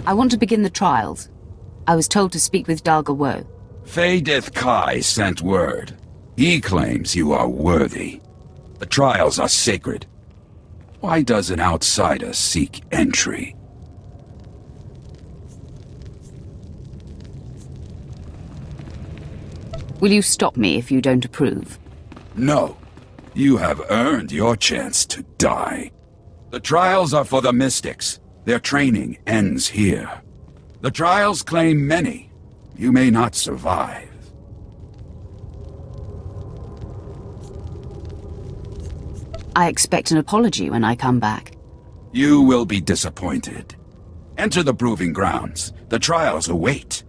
I want to begin the trials. I was told to speak with Dalga Wo. Faedith Kai sent word. He claims you are worthy. The trials are sacred. Why does an outsider seek entry? Will you stop me if you don't approve? No. You have earned your chance to die. The trials are for the mystics. Their training ends here. The trials claim many. You may not survive. I expect an apology when I come back. You will be disappointed. Enter the proving grounds. The trials await.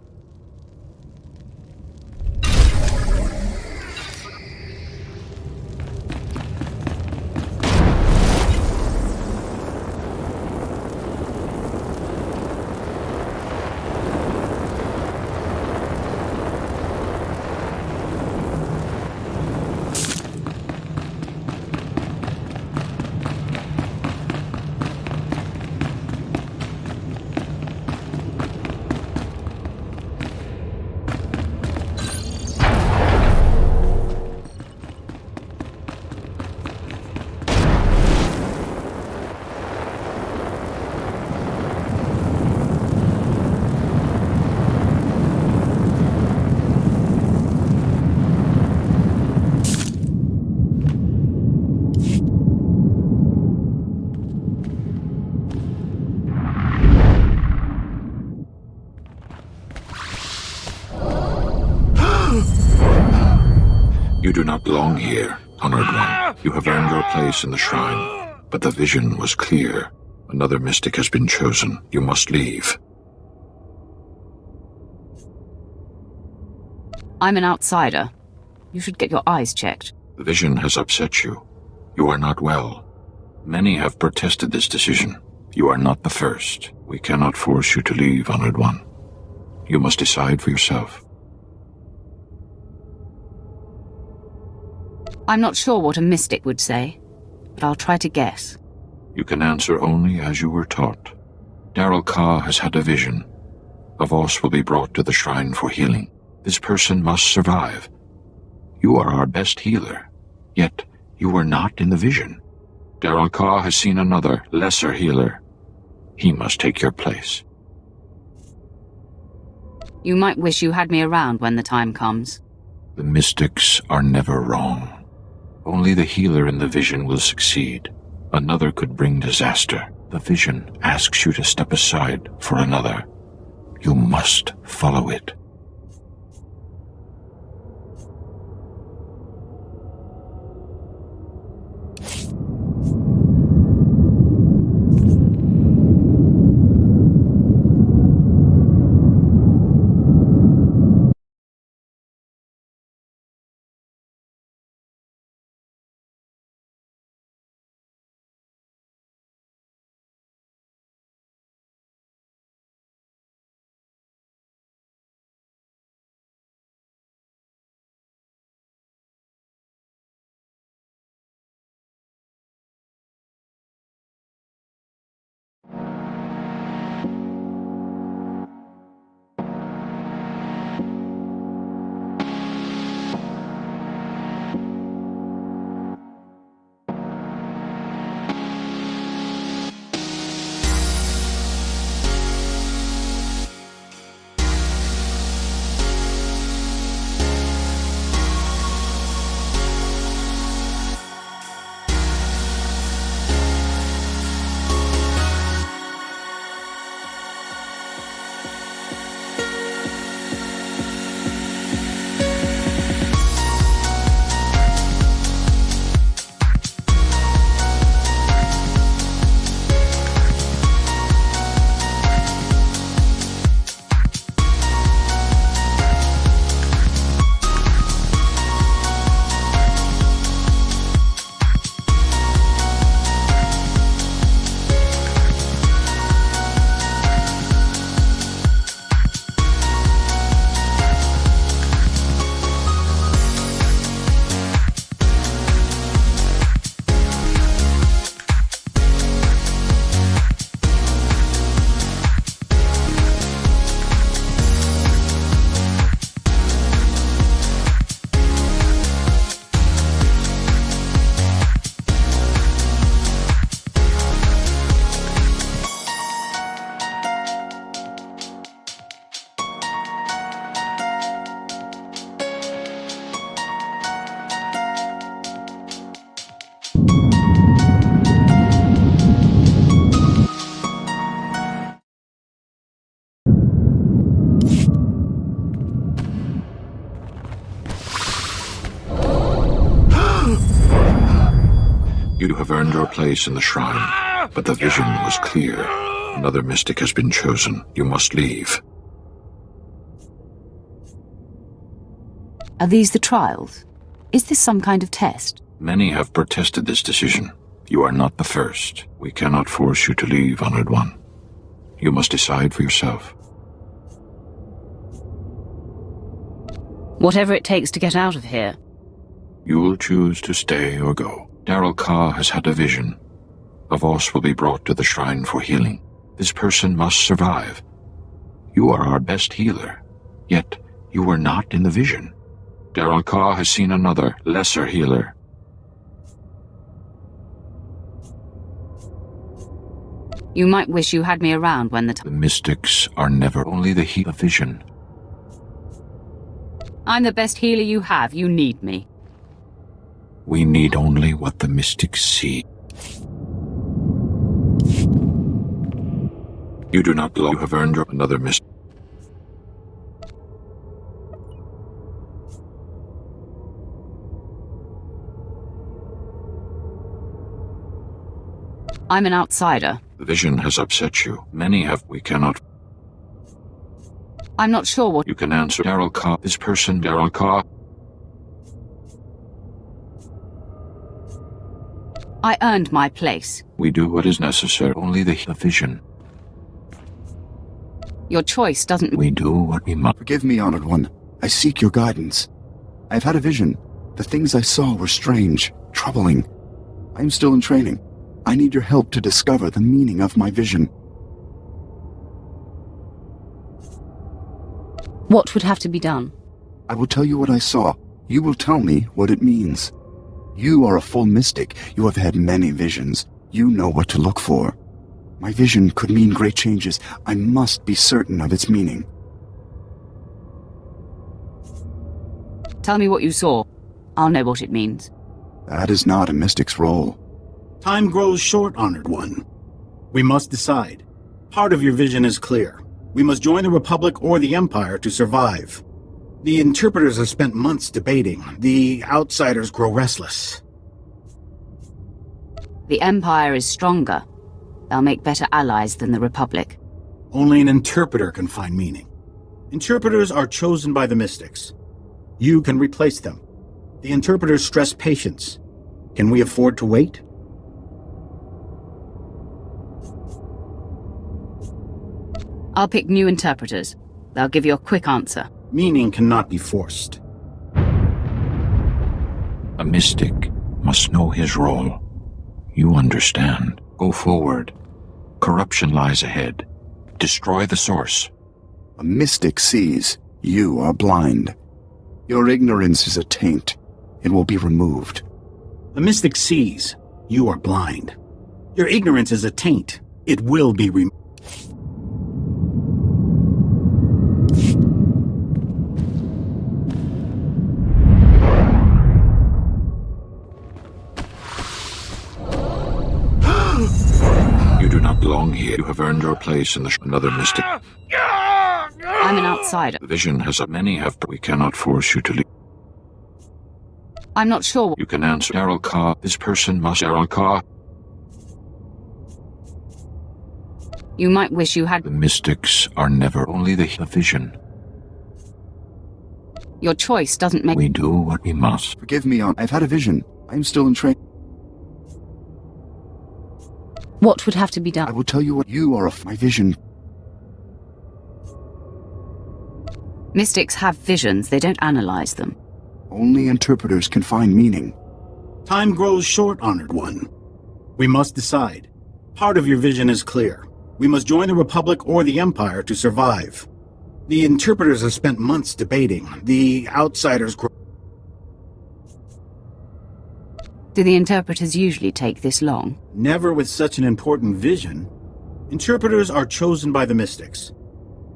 You do not belong here, Honored One. You have earned your place in the shrine. But the vision was clear. Another mystic has been chosen. You must leave. I'm an outsider. You should get your eyes checked. The vision has upset you. You are not well. Many have protested this decision. You are not the first. We cannot force you to leave, Honored One. You must decide for yourself. I'm not sure what a mystic would say, but I'll try to guess. You can answer only as you were taught. Darrell Ka has had a vision. A Voss will be brought to the shrine for healing. This person must survive. You are our best healer, yet you were not in the vision. Darrell Ka has seen another, lesser healer. He must take your place. You might wish you had me around when the time comes. The mystics are never wrong. Only the healer in the vision will succeed. Another could bring disaster. The vision asks you to step aside for another. You must follow it. have earned your place in the shrine, but the vision was clear. Another mystic has been chosen. You must leave. Are these the trials? Is this some kind of test? Many have protested this decision. You are not the first. We cannot force you to leave, Honored One. You must decide for yourself. Whatever it takes to get out of here. You will choose to stay or go. Darrell Carr has had a vision. A Voss will be brought to the shrine for healing. This person must survive. You are our best healer, yet you were not in the vision. Darrell Carr has seen another, lesser healer. You might wish you had me around when The mystics are never only the healer vision. I'm the best healer you have. You need me. We need only what the mystics see. You do not belong. You have earned another mystic. I'm an outsider. The vision has upset you. Many have. We cannot. I'm not sure what... You can answer. Darrell Carr. This person, Darrell Carr. I earned my place. We do what is necessary. Only the vision. Your choice doesn't... We do what we must. Forgive me, Honored One. I seek your guidance. I've had a vision. The things I saw were strange, troubling. I am still in training. I need your help to discover the meaning of my vision. What would have to be done? I will tell you what I saw. You will tell me what it means. You are a full mystic. You have had many visions. You know what to look for. My vision could mean great changes. I must be certain of its meaning. Tell me what you saw. I'll know what it means. That is not a mystic's role. Time grows short, Honored One. We must decide. Part of your vision is clear. We must join the Republic or the Empire to survive. The interpreters have spent months debating. The outsiders grow restless. The Empire is stronger. They'll make better allies than the Republic. Only an interpreter can find meaning. Interpreters are chosen by the mystics. You can replace them. The interpreters stress patience. Can we afford to wait? I'll pick new interpreters. They'll give you a quick answer. Meaning cannot be forced. A mystic must know his role. You understand. Go forward. Corruption lies ahead. Destroy the source. A mystic sees. You are blind. Your ignorance is a taint. It will be removed. A mystic sees. You are blind. Your ignorance is a taint. It will be removed. You do not belong here. You have earned your place in another mystic. I'm an outsider. The vision has many have. We cannot force you to leave. I'm not sure. You can answer. Darrell Carr. This person must. Darrell Carr. You might wish you had... The mystics are never only the vision. Your choice doesn't make... We do what we must. Forgive me, I've had a vision. I am still in training. What would have to be I done? will tell you what you are my vision. Mystics have visions. They don't analyze them. Only interpreters can find meaning. Time grows short, Honored One. We must decide. Part of your vision is clear. We must join the Republic or the Empire to survive. The interpreters have spent months debating. The outsiders grow... Do the interpreters usually take this long? Never with such an important vision. Interpreters are chosen by the mystics.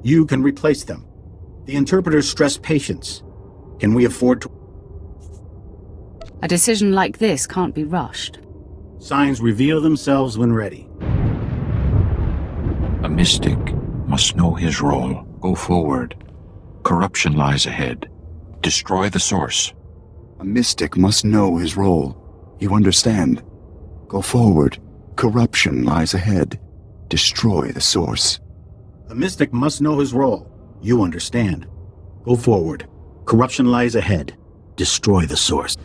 You can replace them. The interpreters stress patience. Can we afford to... A decision like this can't be rushed. Signs reveal themselves when ready. A mystic must know his role. Go forward. Corruption lies ahead. Destroy the source. A mystic must know his role. You understand? Go forward. Corruption lies ahead. Destroy the source. A mystic must know his role. You understand. Go forward. Corruption lies ahead. Destroy the source.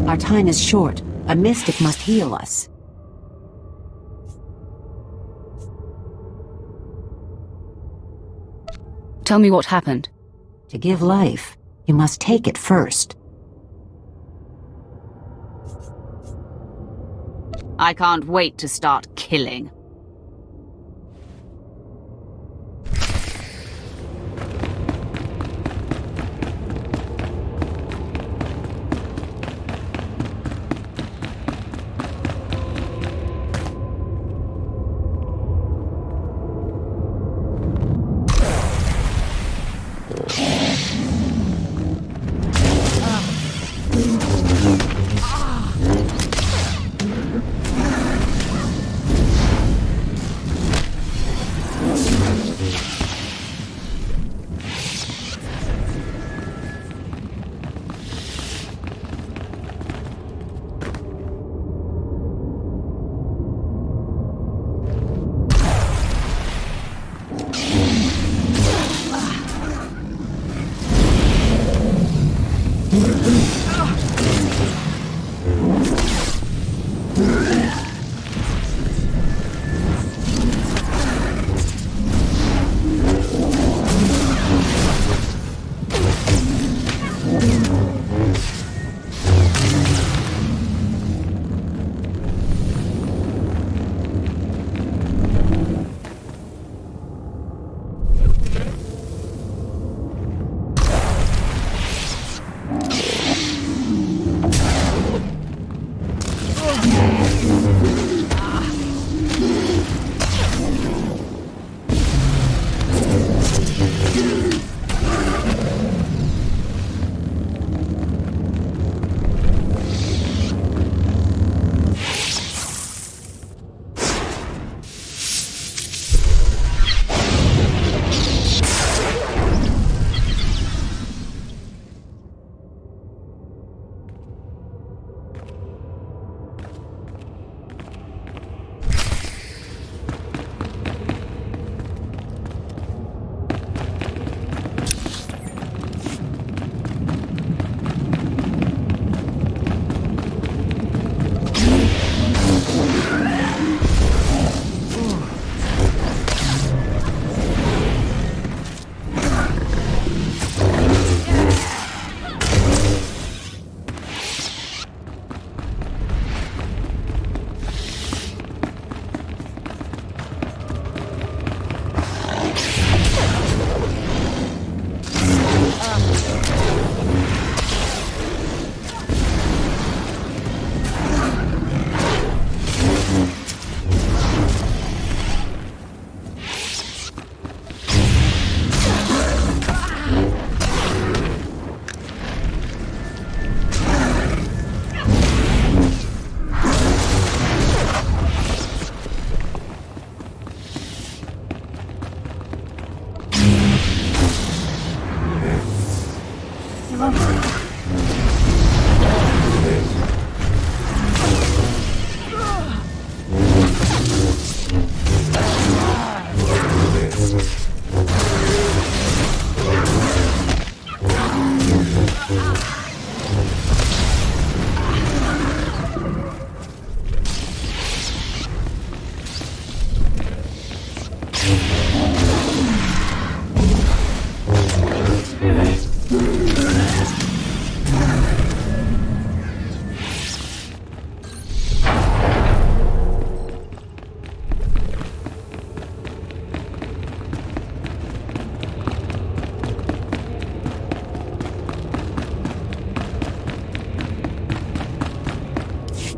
Our time is short. A mystic must heal us. Tell me what happened. To give life, you must take it first. I can't wait to start killing.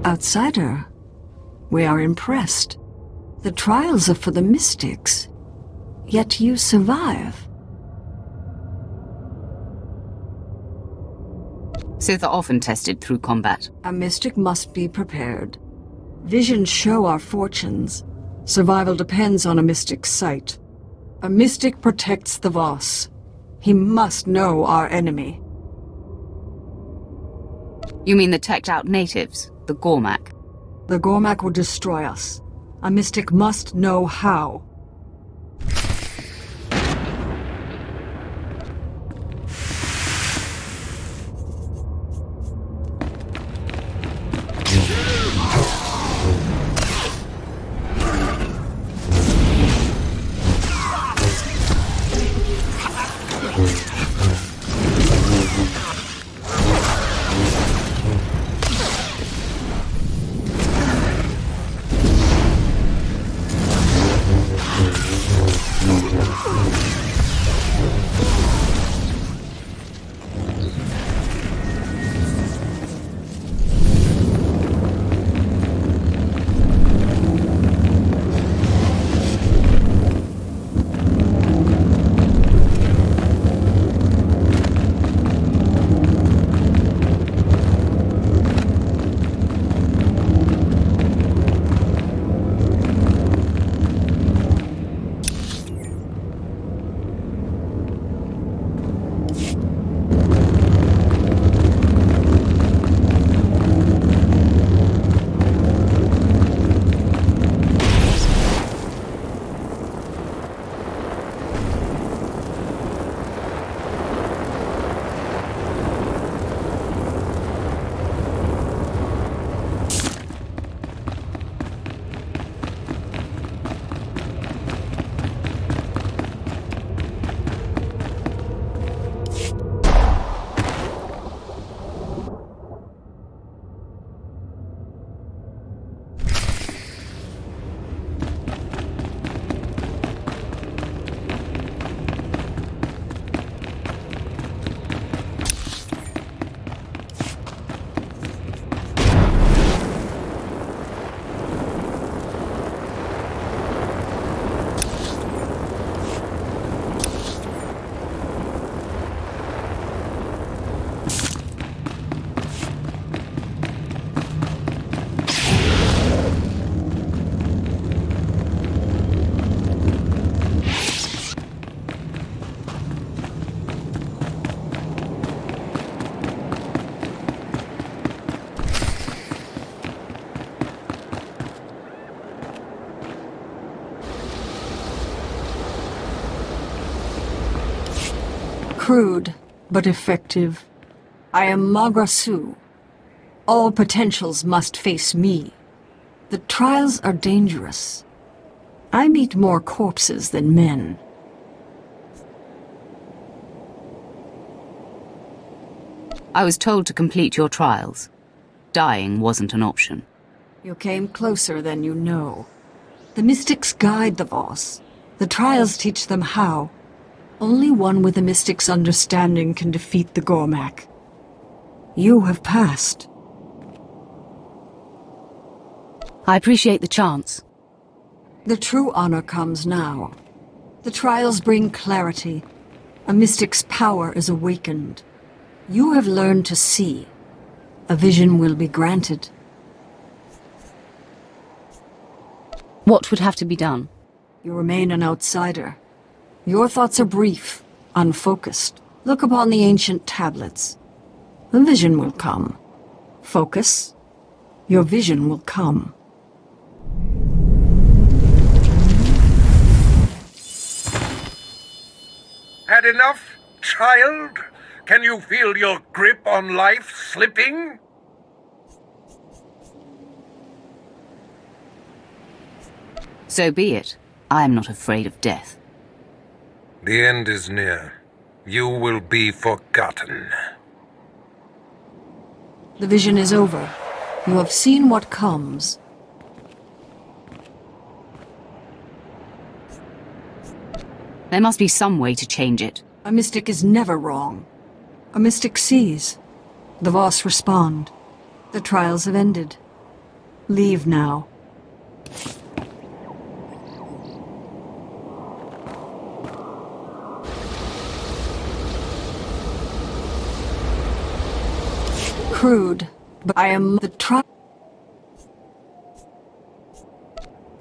Outsider, we are impressed. The trials are for the mystics, yet you survive. Sith are often tested through combat. A mystic must be prepared. Visions show our fortunes. Survival depends on a mystic's sight. A mystic protects the Voss. He must know our enemy. You mean the teched-out natives, the Gormak? The Gormak will destroy us. A mystic must know how. Crude, but effective. I am Magrasu. All potentials must face me. The trials are dangerous. I meet more corpses than men. I was told to complete your trials. Dying wasn't an option. You came closer than you know. The mystics guide the Voss. The trials teach them how. Only one with the mystic's understanding can defeat the Gormak. You have passed. I appreciate the chance. The true honor comes now. The trials bring clarity. A mystic's power is awakened. You have learned to see. A vision will be granted. What would have to be done? You remain an outsider. Your thoughts are brief, unfocused. Look upon the ancient tablets. The vision will come. Focus. Your vision will come. Had enough, child? Can you feel your grip on life slipping? So be it. I am not afraid of death. The end is near. You will be forgotten. The vision is over. You have seen what comes. There must be some way to change it. A mystic is never wrong. A mystic sees. The Voss respond. The trials have ended. Leave now. Crude, but I am the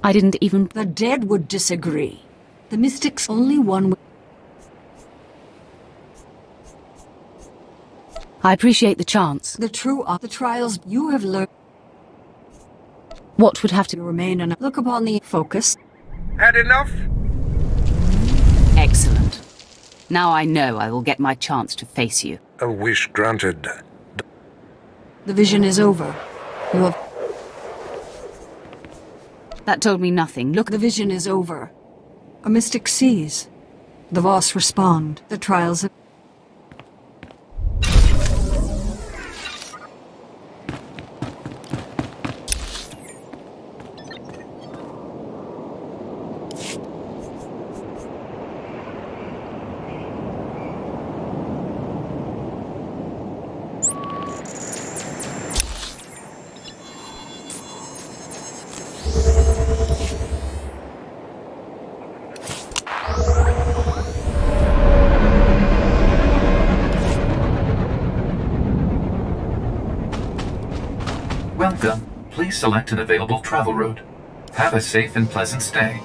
I didn't even... The dead would disagree. The mystic's only one... I appreciate the chance. The true are the trials you have learned. What would have to... To remain and look upon the focus. Had enough? Excellent. Now I know I will get my chance to face you. A wish granted. The vision is over. You have... That told me nothing. Look, The vision is over. A mystic sees. The Voss respond. The trials have... Welcome. Please select an available travel route. Have a safe and pleasant stay.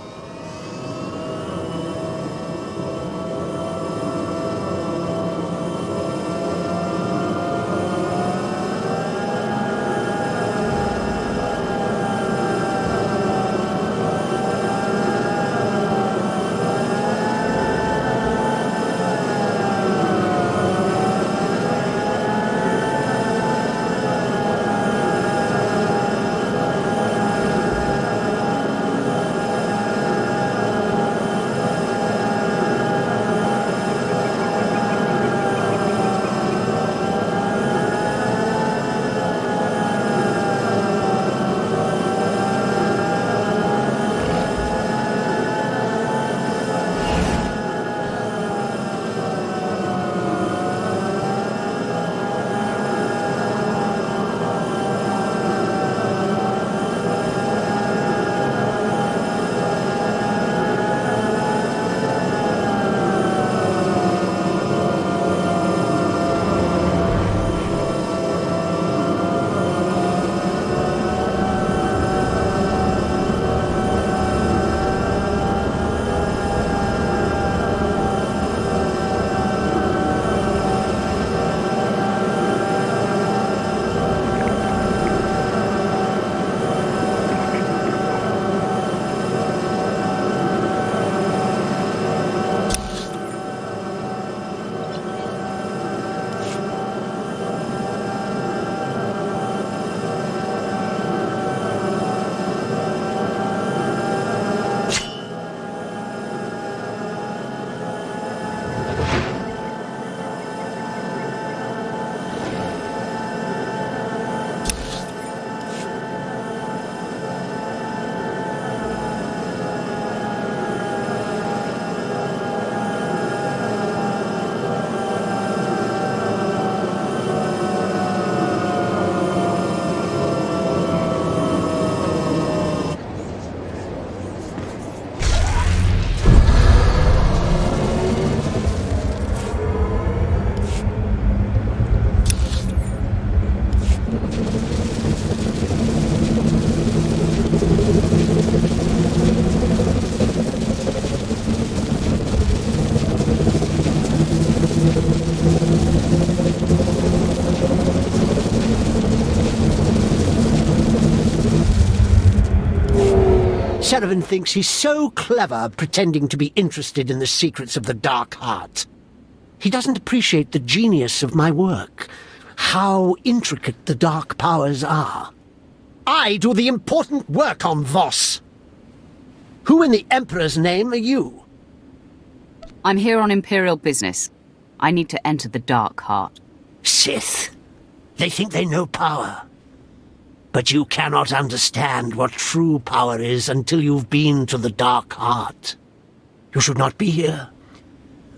Sheridan thinks he's so clever pretending to be interested in the secrets of the Dark Heart. He doesn't appreciate the genius of my work, how intricate the dark powers are. I do the important work on Voss. Who in the Emperor's name are you? I'm here on Imperial business. I need to enter the Dark Heart. Sith. They think they know power. But you cannot understand what true power is until you've been to the Dark Heart. You should not be here.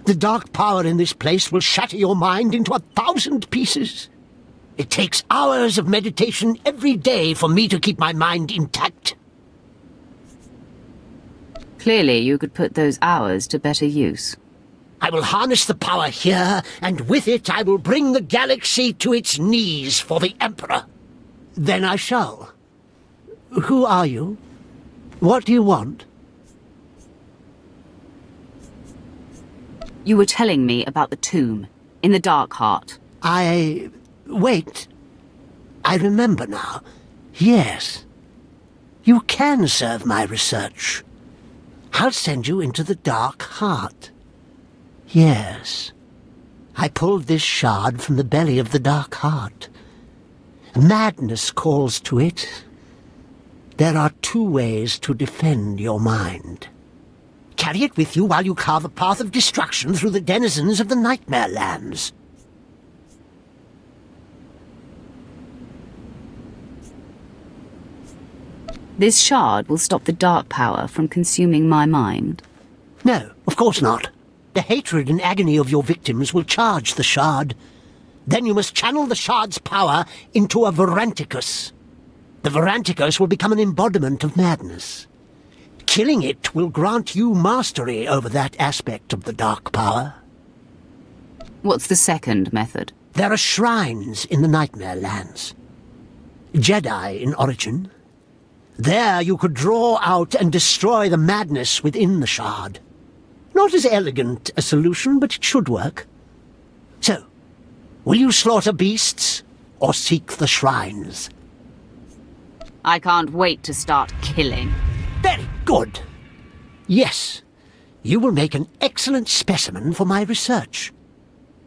The dark power in this place will shatter your mind into 1,000 pieces. It takes hours of meditation every day for me to keep my mind intact. Clearly, you could put those hours to better use. I will harness the power here, and with it I will bring the galaxy to its knees for the Emperor. Then I shall. Who are you? What do you want? You were telling me about the tomb in the Dark Heart. Wait. I remember now. Yes. You can serve my research. I'll send you into the Dark Heart. Yes. I pulled this shard from the belly of the Dark Heart. Madness calls to it. There are 2 ways to defend your mind. Carry it with you while you carve a path of destruction through the denizens of the Nightmare Lands. This shard will stop the dark power from consuming my mind. No, of course not. The hatred and agony of your victims will charge the shard. Then you must channel the shard's power into a Varanticus. The Varanticus will become an embodiment of madness. Killing it will grant you mastery over that aspect of the dark power. What's the second method? There are shrines in the Nightmare Lands. Jedi in origin. There you could draw out and destroy the madness within the shard. Not as elegant a solution, but it should work. So, will you slaughter beasts, or seek the shrines? I can't wait to start killing. Very good. Yes, you will make an excellent specimen for my research.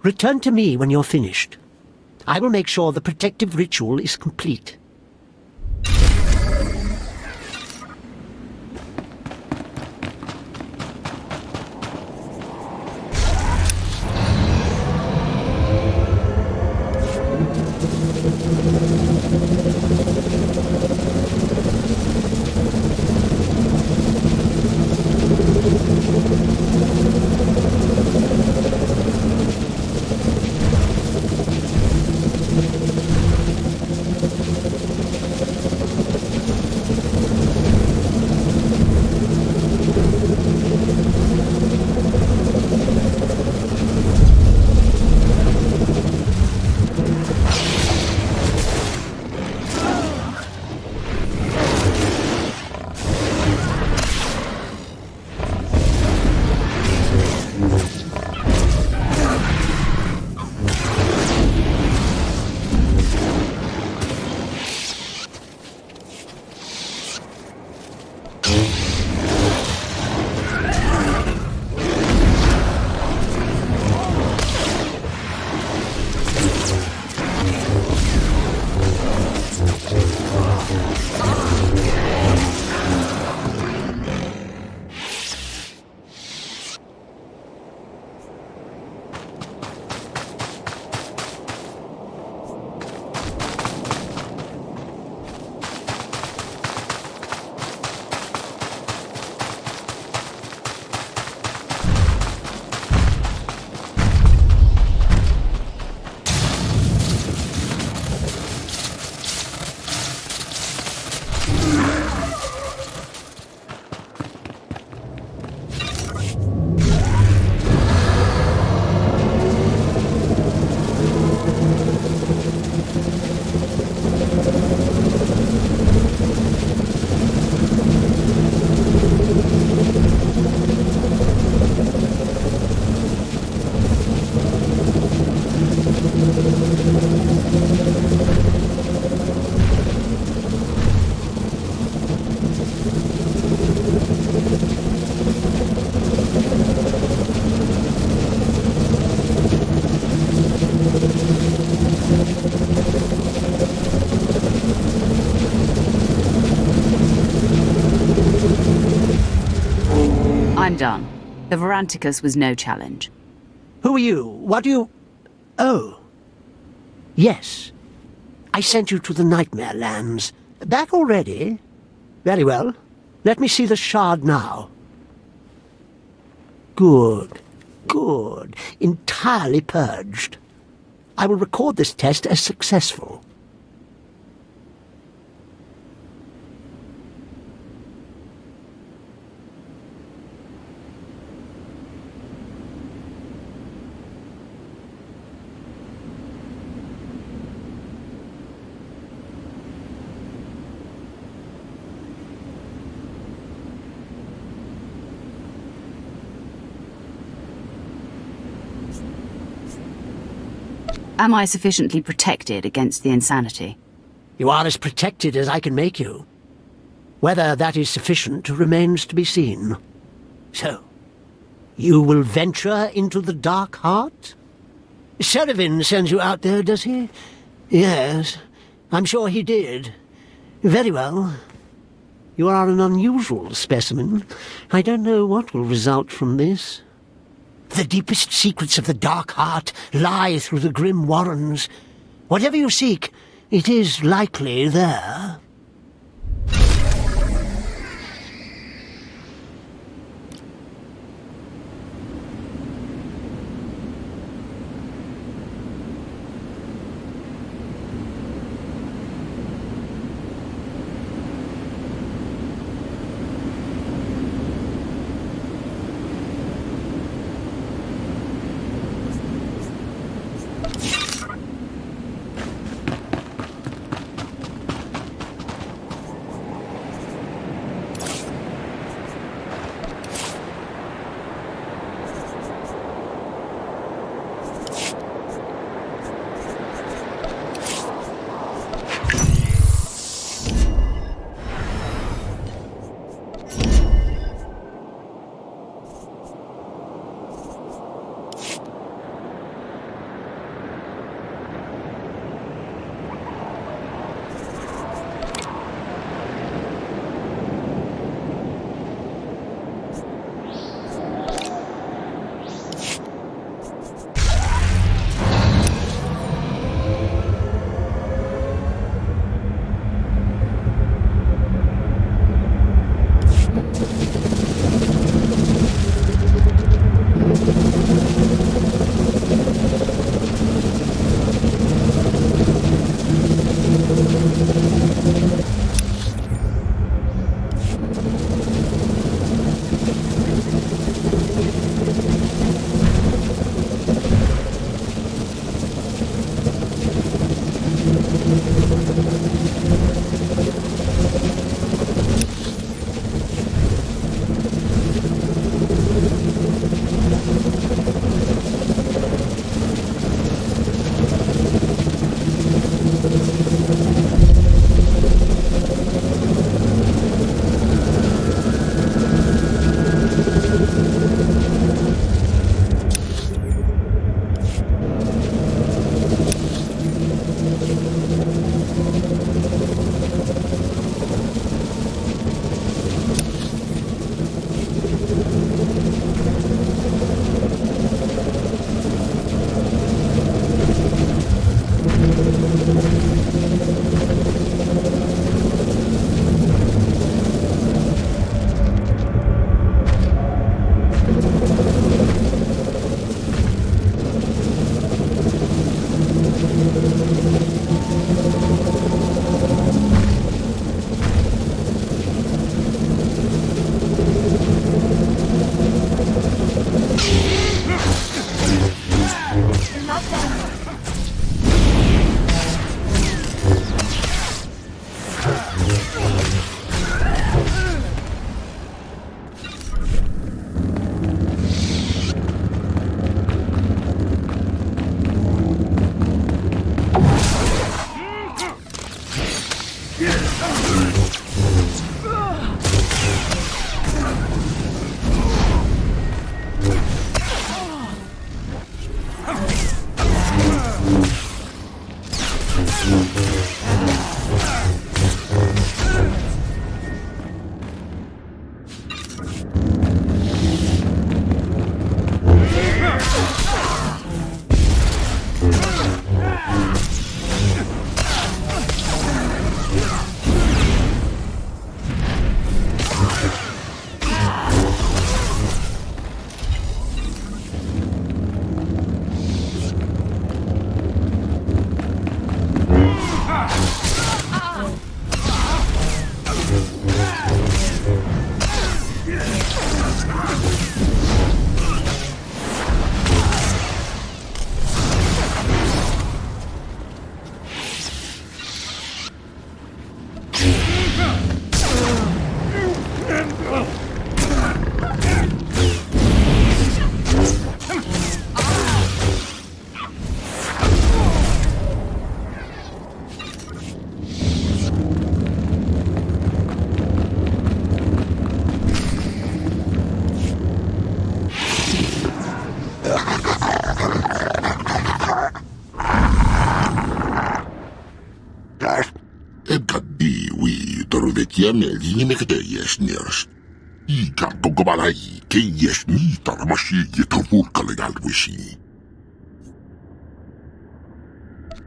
Return to me when you're finished. I will make sure the protective ritual is complete. done. The Veranticus was no challenge. Who are you? What do you... Oh. Yes. I sent you to the Nightmare Lands. Back already? Very well. Let me see the shard now. Good. Good. Entirely purged. I will record this test as successful. Am I sufficiently protected against the insanity? You are as protected as I can make you. Whether that is sufficient remains to be seen. So, you will venture into the Dark Heart? Serevin sends you out there, does he? Yes, I'm sure he did. Very well. You are an unusual specimen. I don't know what will result from this. The deepest secrets of the Dark Heart lie through the grim warrens. Whatever you seek, it is likely there.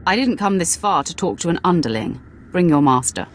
I didn't come this far to talk to an underling. Bring your master.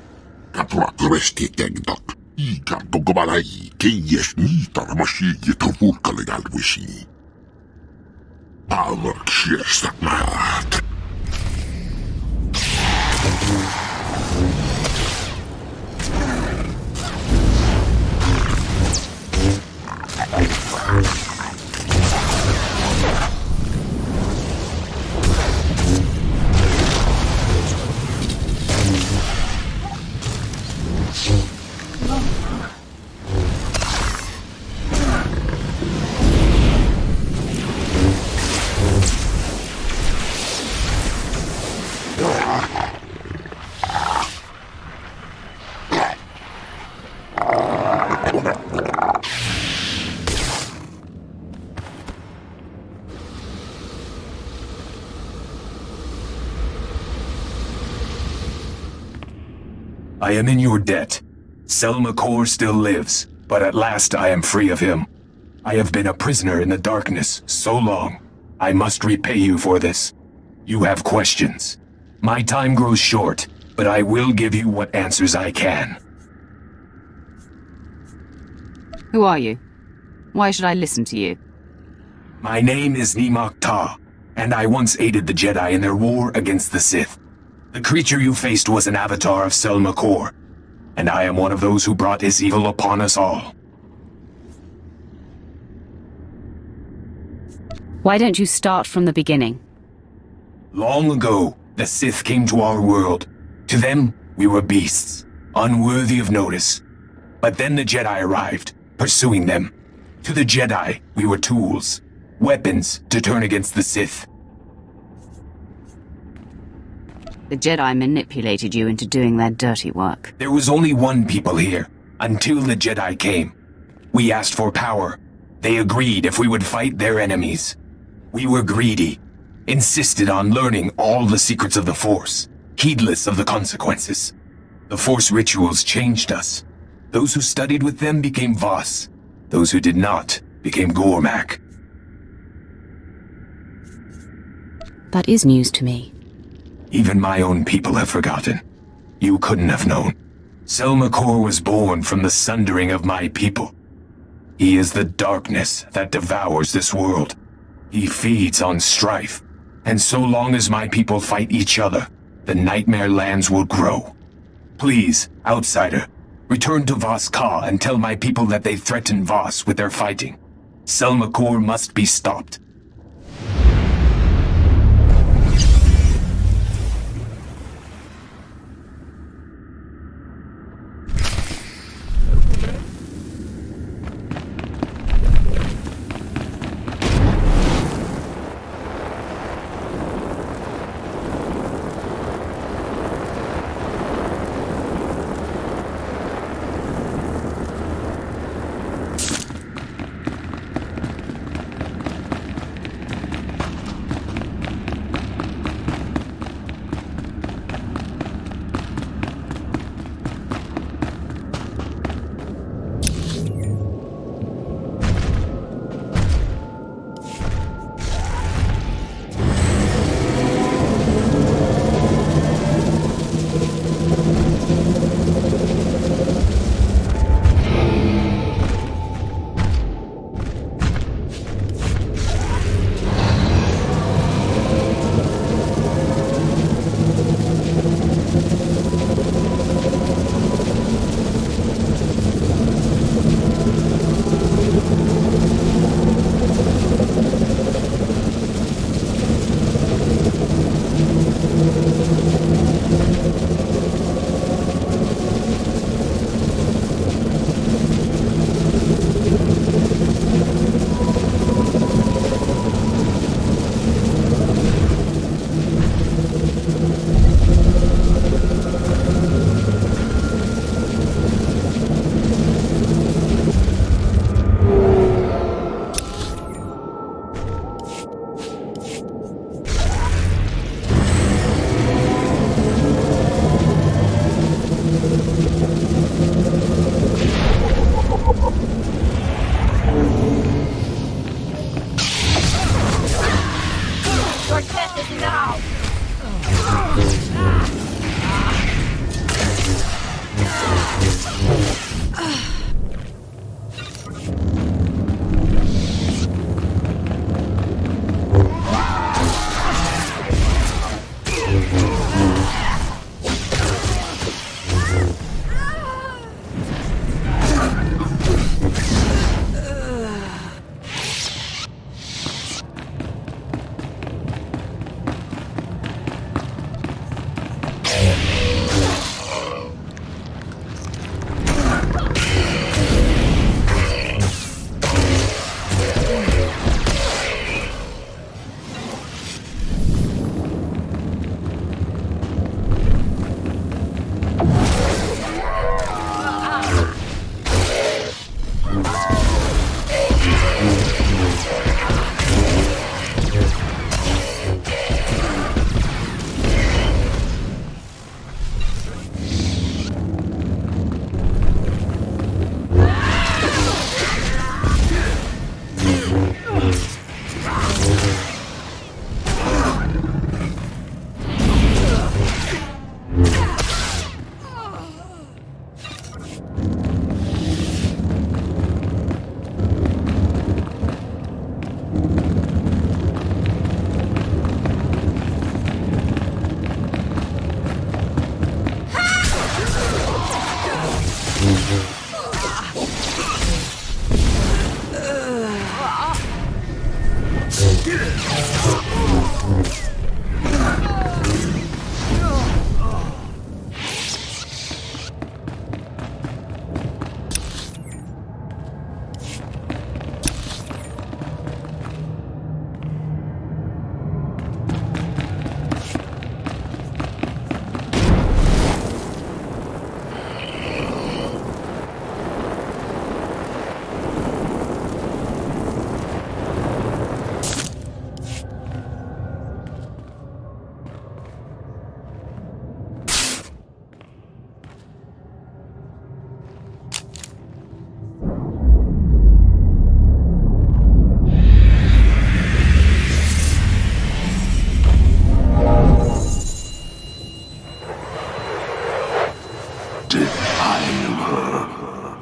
I am in your debt. Selma Kor still lives, but at last I am free of him. I have been a prisoner in the darkness so long. I must repay you for this. You have questions. My time grows short, but I will give you what answers I can. Who are you? Why should I listen to you? My name is Nimak Ta, and I once aided the Jedi in their war against the Sith. The creature you faced was an avatar of Selma Kor, and I am one of those who brought his evil upon us all. Why don't you start from the beginning? Long ago, the Sith came to our world. To them, we were beasts, unworthy of notice. But then the Jedi arrived, pursuing them. To the Jedi, we were tools, weapons to turn against the Sith. The Jedi manipulated you into doing their dirty work. There was only one people here, until the Jedi came. We asked for power. They agreed if we would fight their enemies. We were greedy, insisted on learning all the secrets of the Force, heedless of the consequences. The Force rituals changed us. Those who studied with them became Voss. Those who did not became Gormak. That is news to me. Even my own people have forgotten. You couldn't have known. Selma Kor was born from the sundering of my people. He is the darkness that devours this world. He feeds on strife. And so long as my people fight each other, the Nightmare Lands will grow. Please, outsider, return to Voss Ka and tell my people that they threaten Voss with their fighting. Selma Kor must be stopped.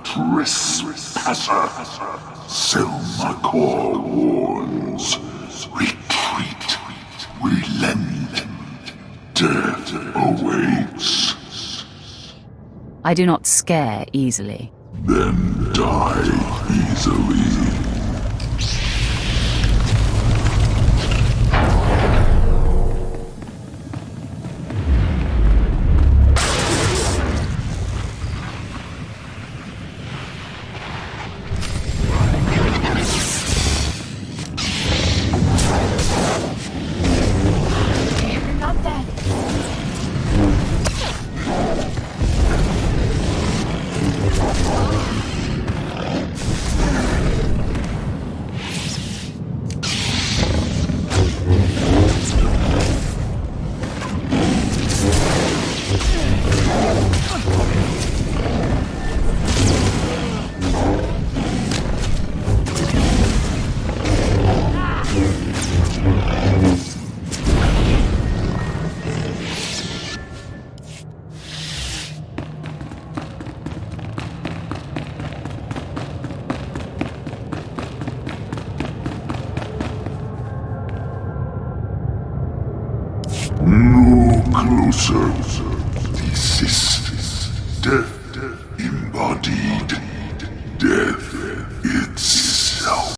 Trespasser, Selmakor warns. Retreat, relent. Death awaits. I do not scare easily. Then die easily. No closer. This is death embodied. Death itself.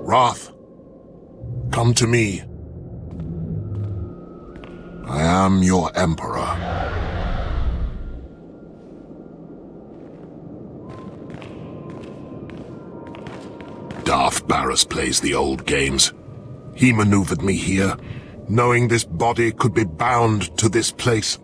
Wrath, come to me. I am your emperor. Darth Barris plays the old games. He maneuvered me here, knowing this body could be bound to this place.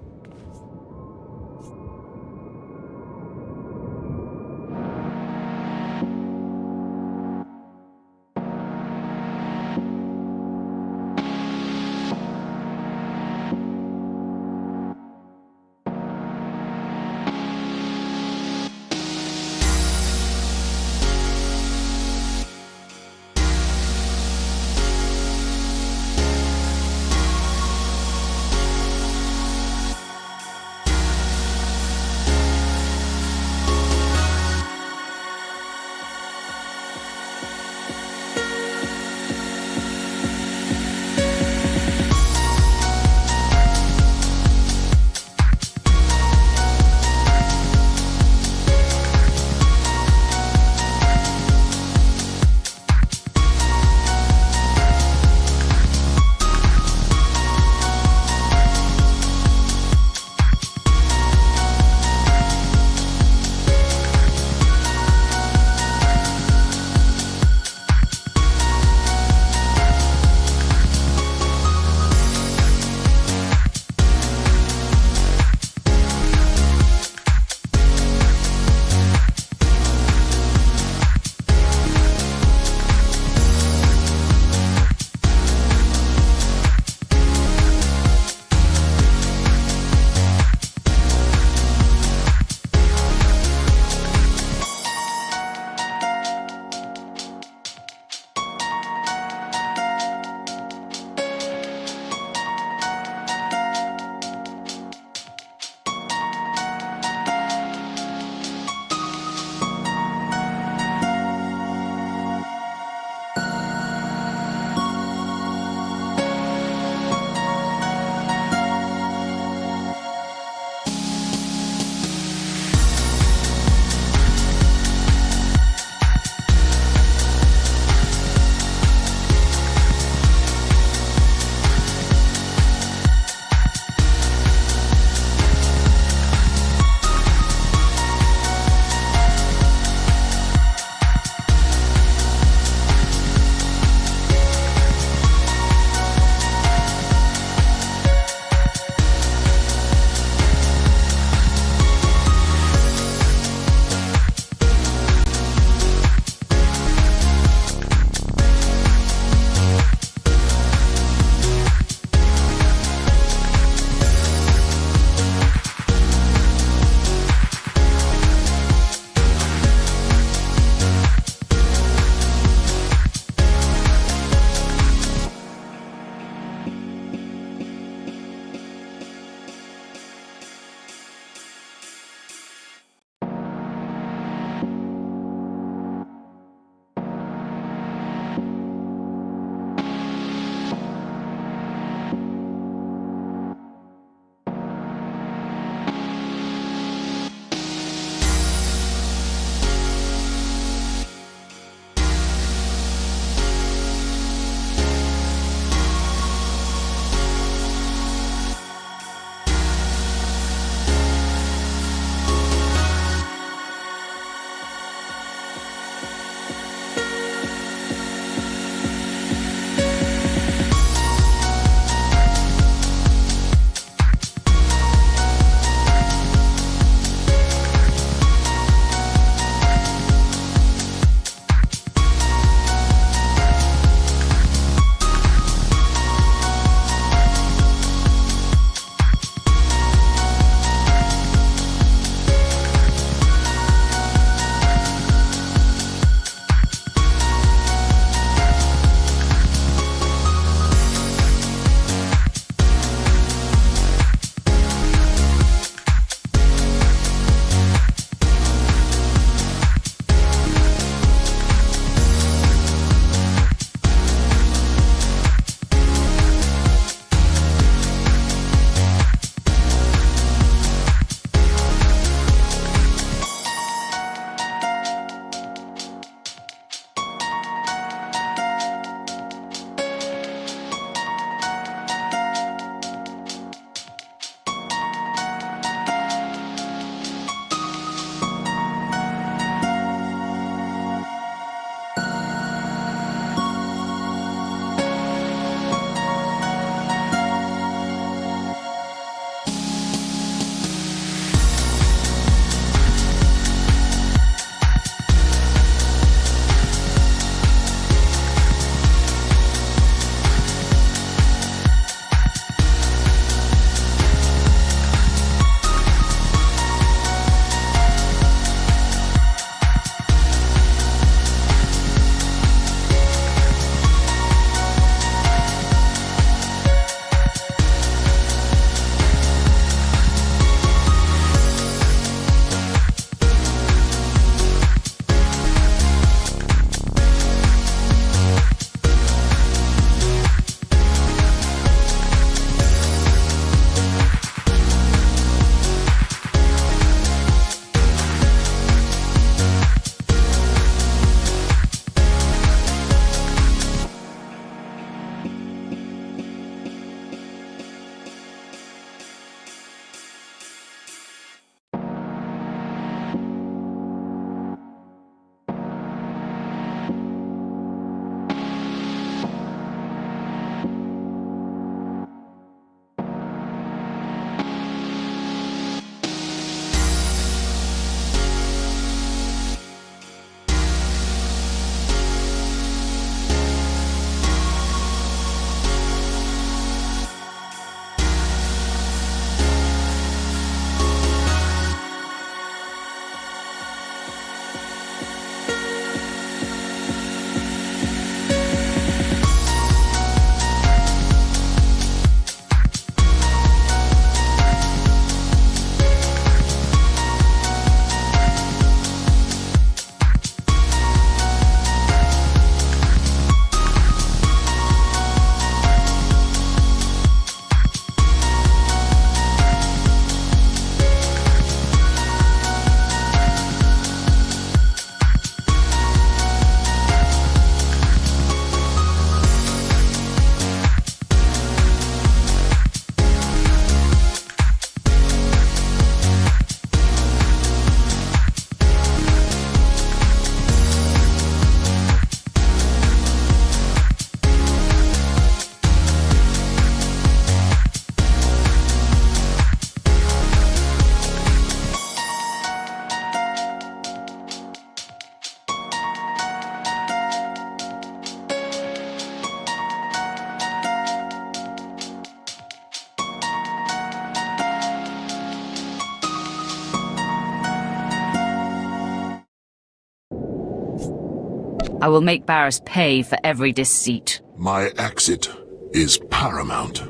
I will make Barris pay for every deceit. My exit is paramount.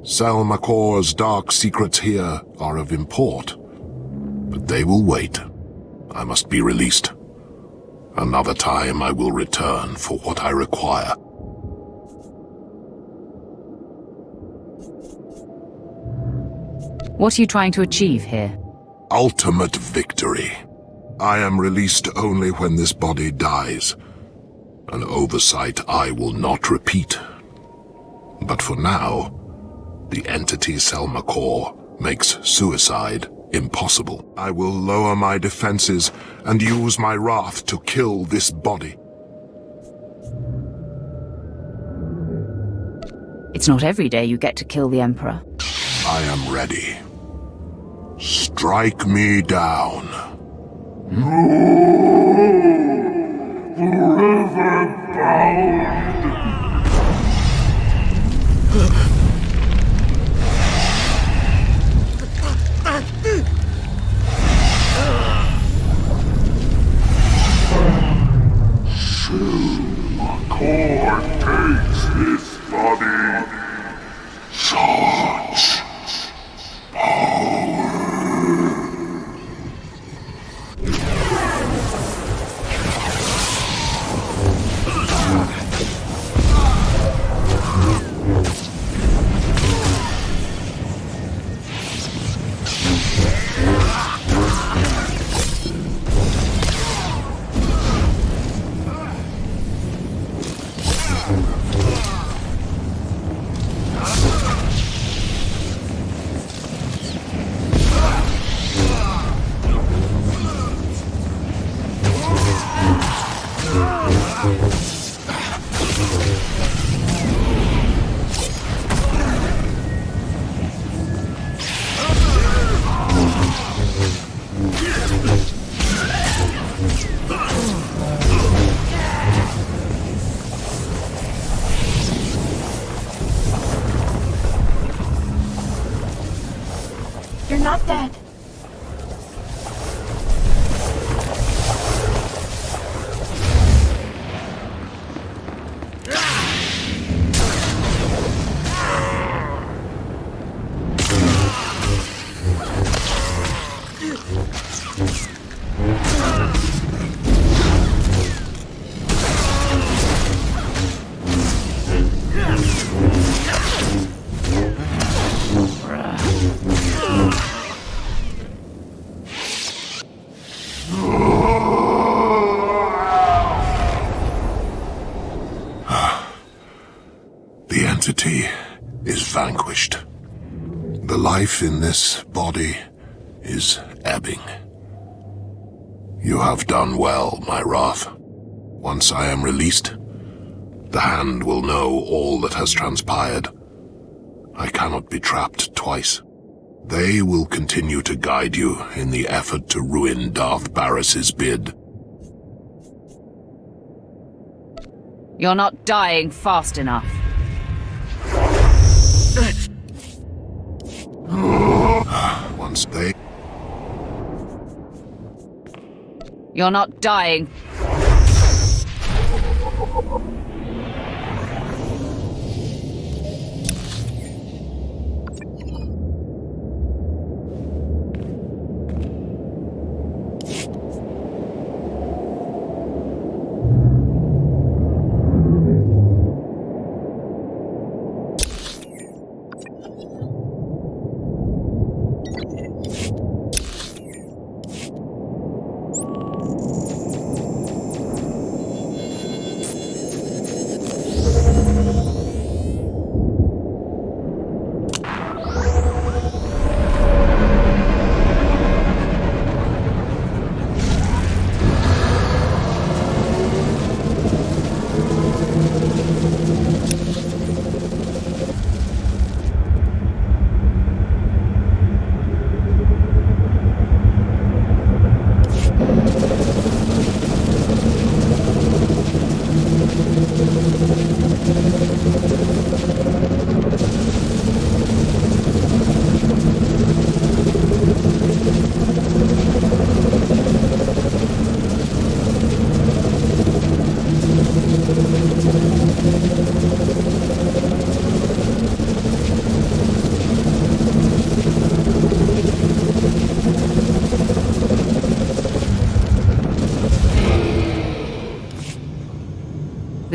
Selmacor's dark secrets here are of import, but they will wait. I must be released. Another time I will return for what I require. What are you trying to achieve here? Ultimate victory. I am released only when this body dies. An oversight I will not repeat. But for now, the entity Selmacor makes suicide impossible. I will lower my defenses and use my wrath to kill this body. It's not every day you get to kill the Emperor. I am ready. Strike me down. Forever bound. Selmacor takes this body. Such power. You're not dead. The entity is vanquished. The life in this body is ebbing. You have done well, my wrath. Once I am released, the Hand will know all that has transpired. I cannot be trapped twice. They will continue to guide you in the effort to ruin Darth Barris's bid. You're not dying fast enough. Once they... You're not dying.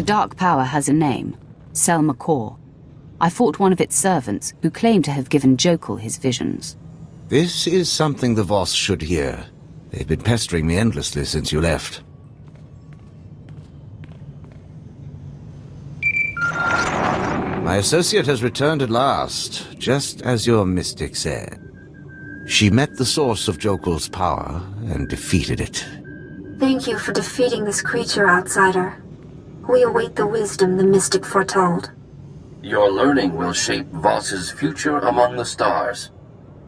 The Dark Power has a name, Selma Core. I fought one of its servants who claimed to have given Jokul his visions. This is something the Voss should hear. They've been pestering me endlessly since you left. My associate has returned at last, just as your mystic said. She met the source of Jokul's power and defeated it. Thank you for defeating this creature, outsider. We await the wisdom the mystic foretold. Your learning will shape Voss's future among the stars.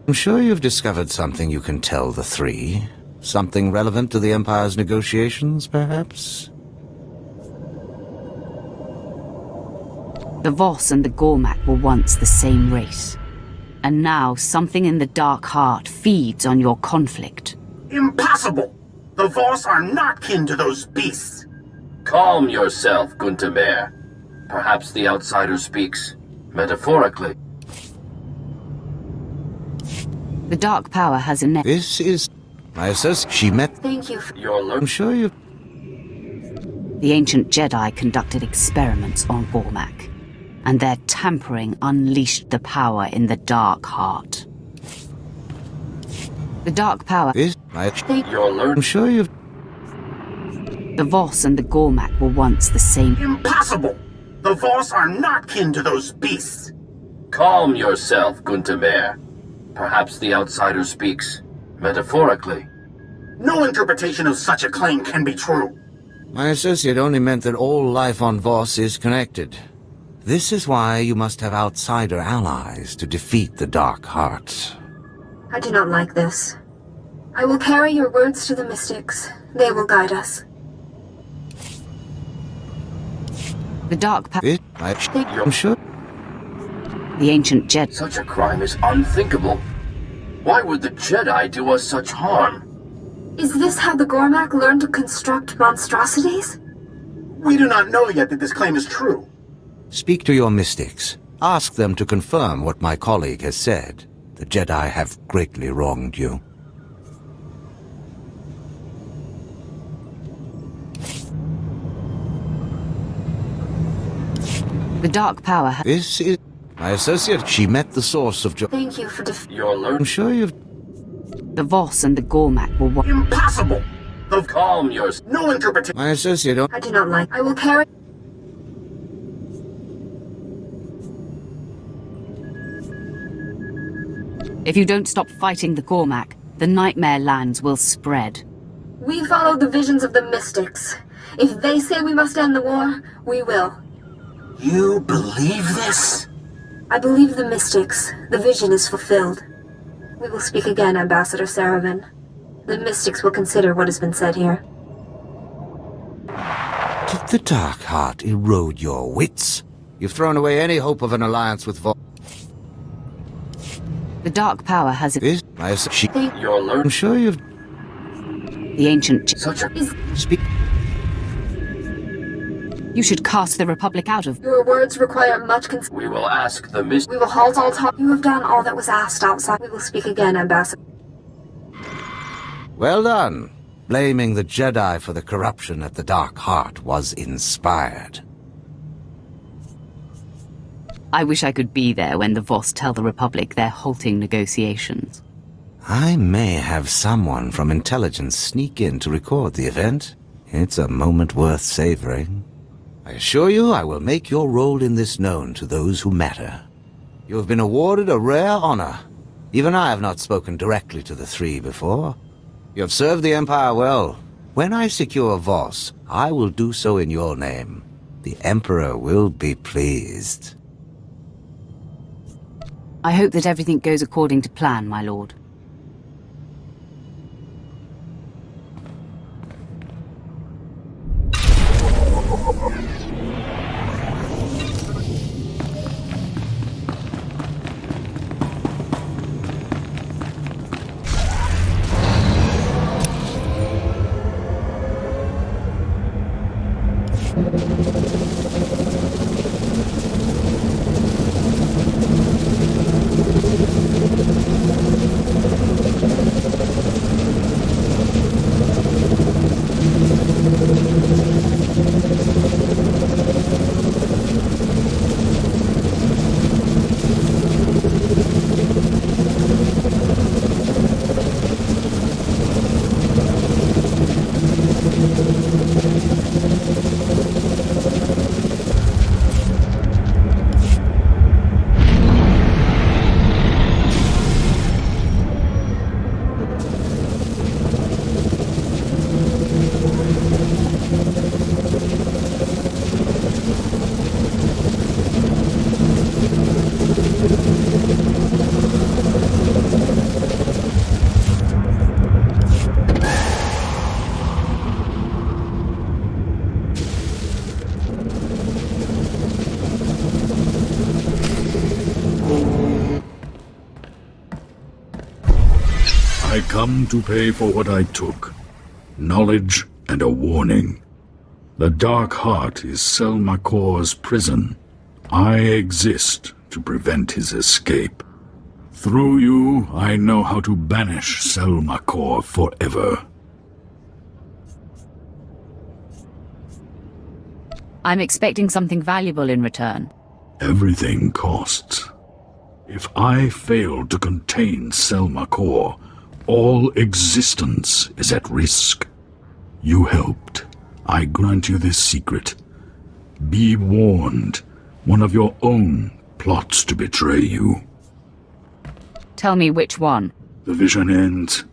I'm sure you've discovered something you can tell the three. Something relevant to the Empire's negotiations, perhaps? The Voss and the Gormak were once the same race. And now something in the Dark Heart feeds on your conflict. Impossible! The Voss are not kin to those beasts! Calm yourself, Guntamer. Perhaps the outsider speaks metaphorically. The Dark Power has a name. This is my associate. She met... Thank you for your learning. I'm sure you... The ancient Jedi conducted experiments on Gormak, and their tampering unleashed the power in the Dark Heart. The Dark Power... This... Your learning. I'm sure you've... The Voss and the Gormak were once the same... Impossible! The Voss are not kin to those beasts! Calm yourself, Guntamer. Perhaps the outsider speaks metaphorically. No interpretation of such a claim can be true. My associate only meant that all life on Voss is connected. This is why you must have outsider allies to defeat the Dark Heart. I do not like this. I will carry your words to the mystics. They will guide us. The Dark Power... I'm sure... The ancient Jedi... Such a crime is unthinkable. Why would the Jedi do us such harm? Is this how the Gormak learned to construct monstrosities? We do not know yet that this claim is true. Speak to your mystics. Ask them to confirm what my colleague has said. The Jedi have greatly wronged you. The Dark Power has... This is... My associate. She met the source of... Thank you for your learning. I'm sure you've... The Voss and the Gormak were... Impossible! Calm yourself. No interpretation. My associate... I do not like... I will carry... If you don't stop fighting the Gormak, the Nightmare Lands will spread. We follow the visions of the mystics. If they say we must end the war, we will. You believe this? I believe the mystics. The vision is fulfilled. We will speak again, Ambassador Saravan. The mystics will consider what has been said here. Did the Dark Heart erode your wits? You've thrown away any hope of an alliance with Voss. The Dark Power has... This... Your learning. I'm sure you've... The ancient... Such a... Speak... You should cast the Republic out of... Your words require much We will ask the mystics. We will halt all talk. You have done all that was asked outside. We will speak again, Ambassador. Well done. Blaming the Jedi for the corruption at the Dark Heart was inspired. I wish I could be there when the Voss tell the Republic they're halting negotiations. I may have someone from intelligence sneak in to record the event. It's a moment worth savoring. I assure you I will make your role in this known to those who matter. You have been awarded a rare honor. Even I have not spoken directly to the three before. You have served the Empire well. When I secure Voss, I will do so in your name. The Emperor will be pleased. I hope that everything goes according to plan, my lord. come to pay for what I took. Knowledge and a warning. The Dark Heart is Selmacor's prison. I exist to prevent his escape. Through you, I know how to banish Selmacor forever. I'm expecting something valuable in return. Everything costs. If I fail to contain Selmacor, all existence is at risk. You helped. I grant you this secret. Be warned. One of your own plots to betray you. Tell me which one. The vision ends.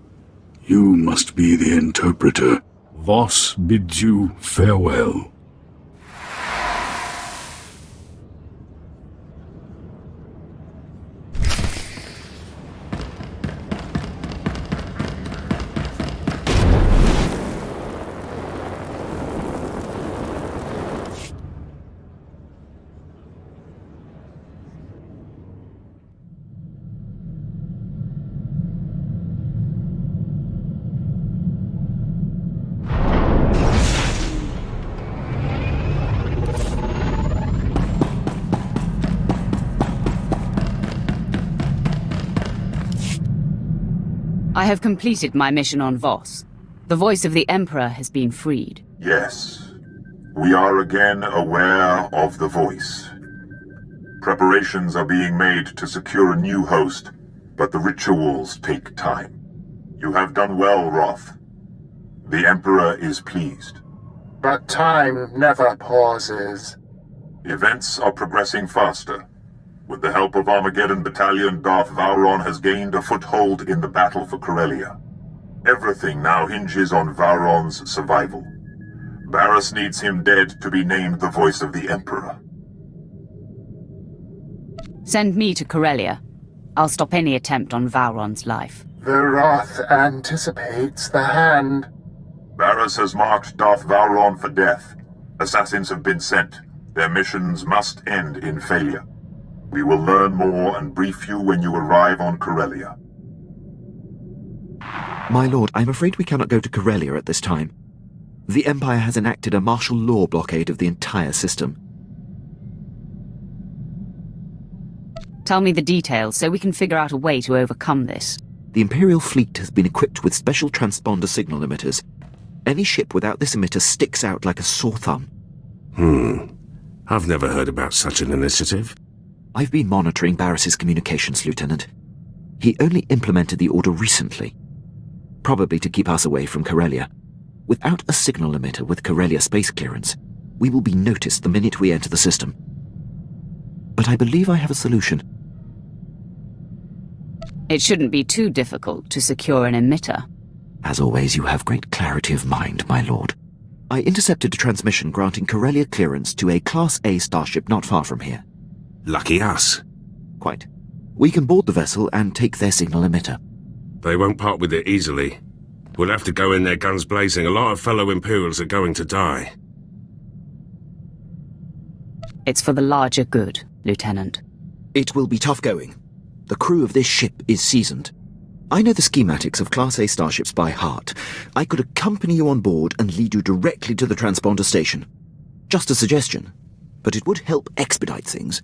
You must be the interpreter. Voss bids you farewell. I have completed my mission on Voss. The voice of the Emperor has been freed. Yes. We are again aware of the voice. Preparations are being made to secure a new host, but the rituals take time. You have done well, Roth. The Emperor is pleased. But time never pauses. Events are progressing faster. With the help of Armageddon Battalion, Darth Vowron has gained a foothold in the battle for Corellia. Everything now hinges on Vowron's survival. Barriss needs him dead to be named the voice of the Emperor. Send me to Corellia. I'll stop any attempt on Vowron's life. The Wrath anticipates the hand. Barriss has marked Darth Vowron for death. Assassins have been sent. Their missions must end in failure. We will learn more and brief you when you arrive on Corellia. My lord, I'm afraid we cannot go to Corellia at this time. The Empire has enacted a martial law blockade of the entire system. Tell me the details so we can figure out a way to overcome this. The Imperial fleet has been equipped with special transponder signal emitters. Any ship without this emitter sticks out like a sore thumb. I've never heard about such an initiative. I've been monitoring Barriss's communications, Lieutenant. He only implemented the order recently. Probably to keep us away from Corellia. Without a signal emitter with Corellia space clearance, we will be noticed the minute we enter the system. But I believe I have a solution. It shouldn't be too difficult to secure an emitter. As always, you have great clarity of mind, my lord. I intercepted a transmission granting Corellia clearance to a Class A starship not far from here. Lucky us. Quite. We can board the vessel and take their signal emitter. They won't part with it easily. We'll have to go in there guns blazing. A lot of fellow Imperials are going to die. It's for the larger good, Lieutenant. It will be tough going. The crew of this ship is seasoned. I know the schematics of Class A starships by heart. I could accompany you on board and lead you directly to the transponder station. Just a suggestion, but it would help expedite things.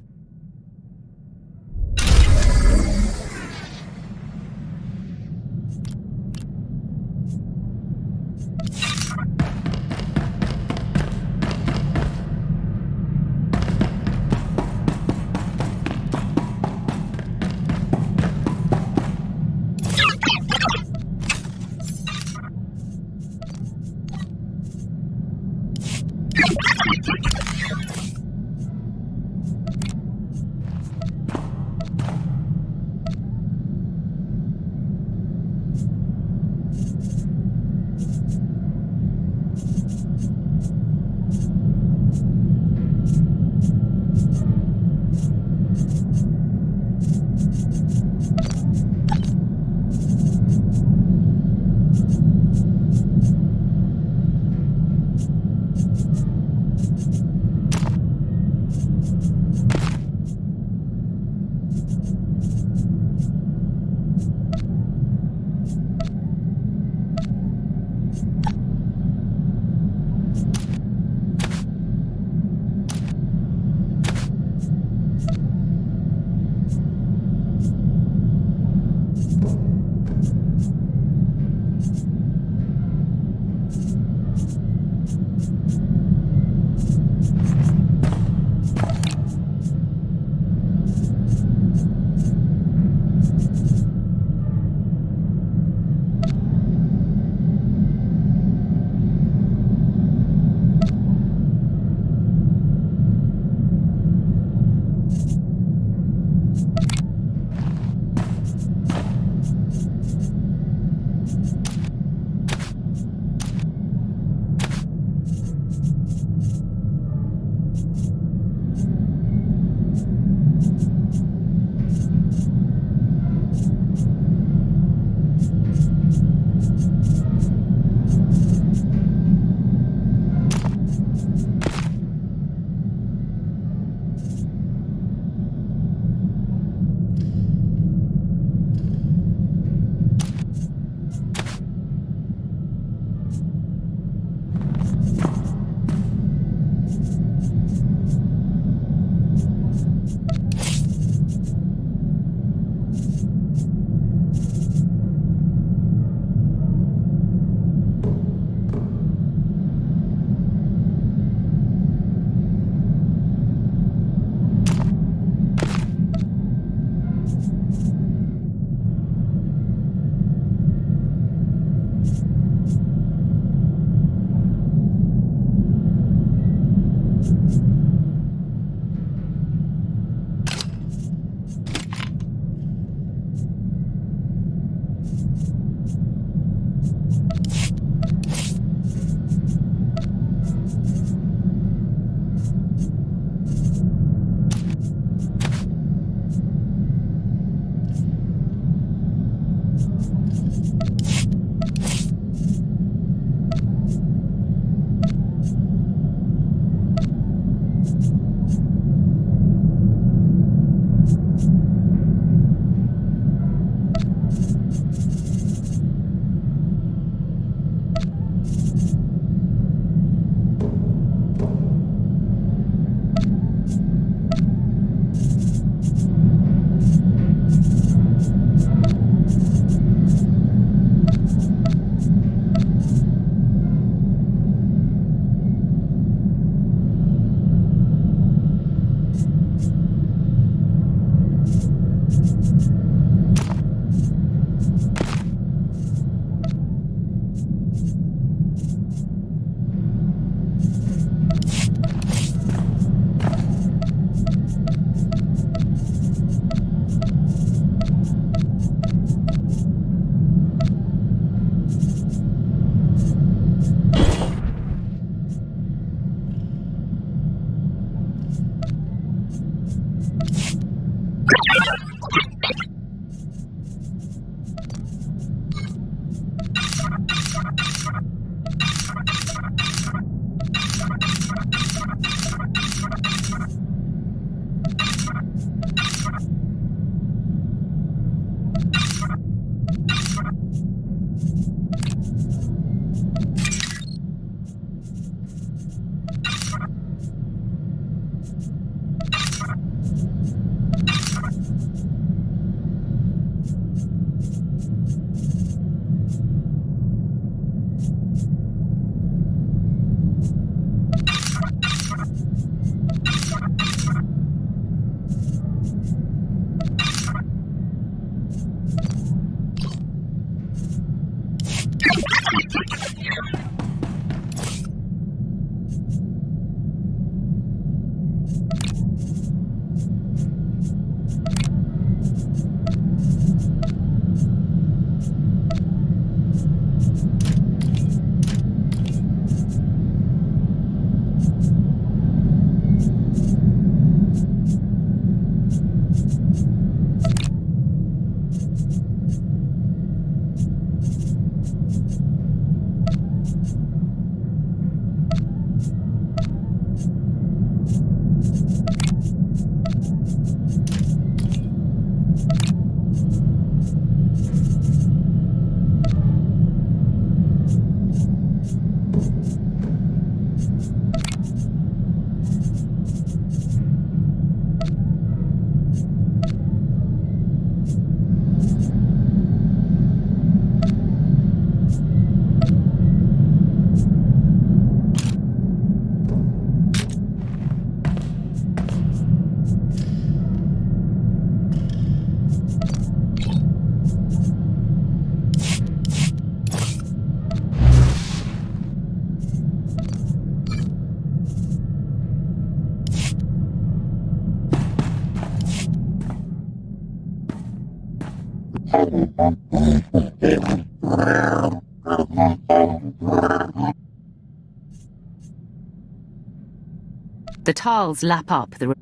The tiles lap up the...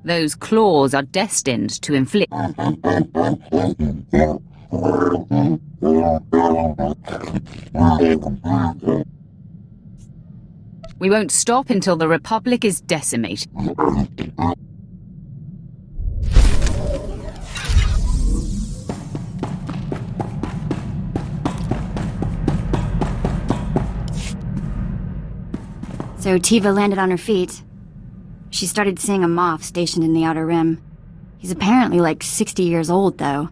Those claws are destined to inflict... We won't stop until the Republic is decimated. So Tiva landed on her feet. She started seeing a Moff stationed in the Outer Rim. He's apparently like 60 years old, though.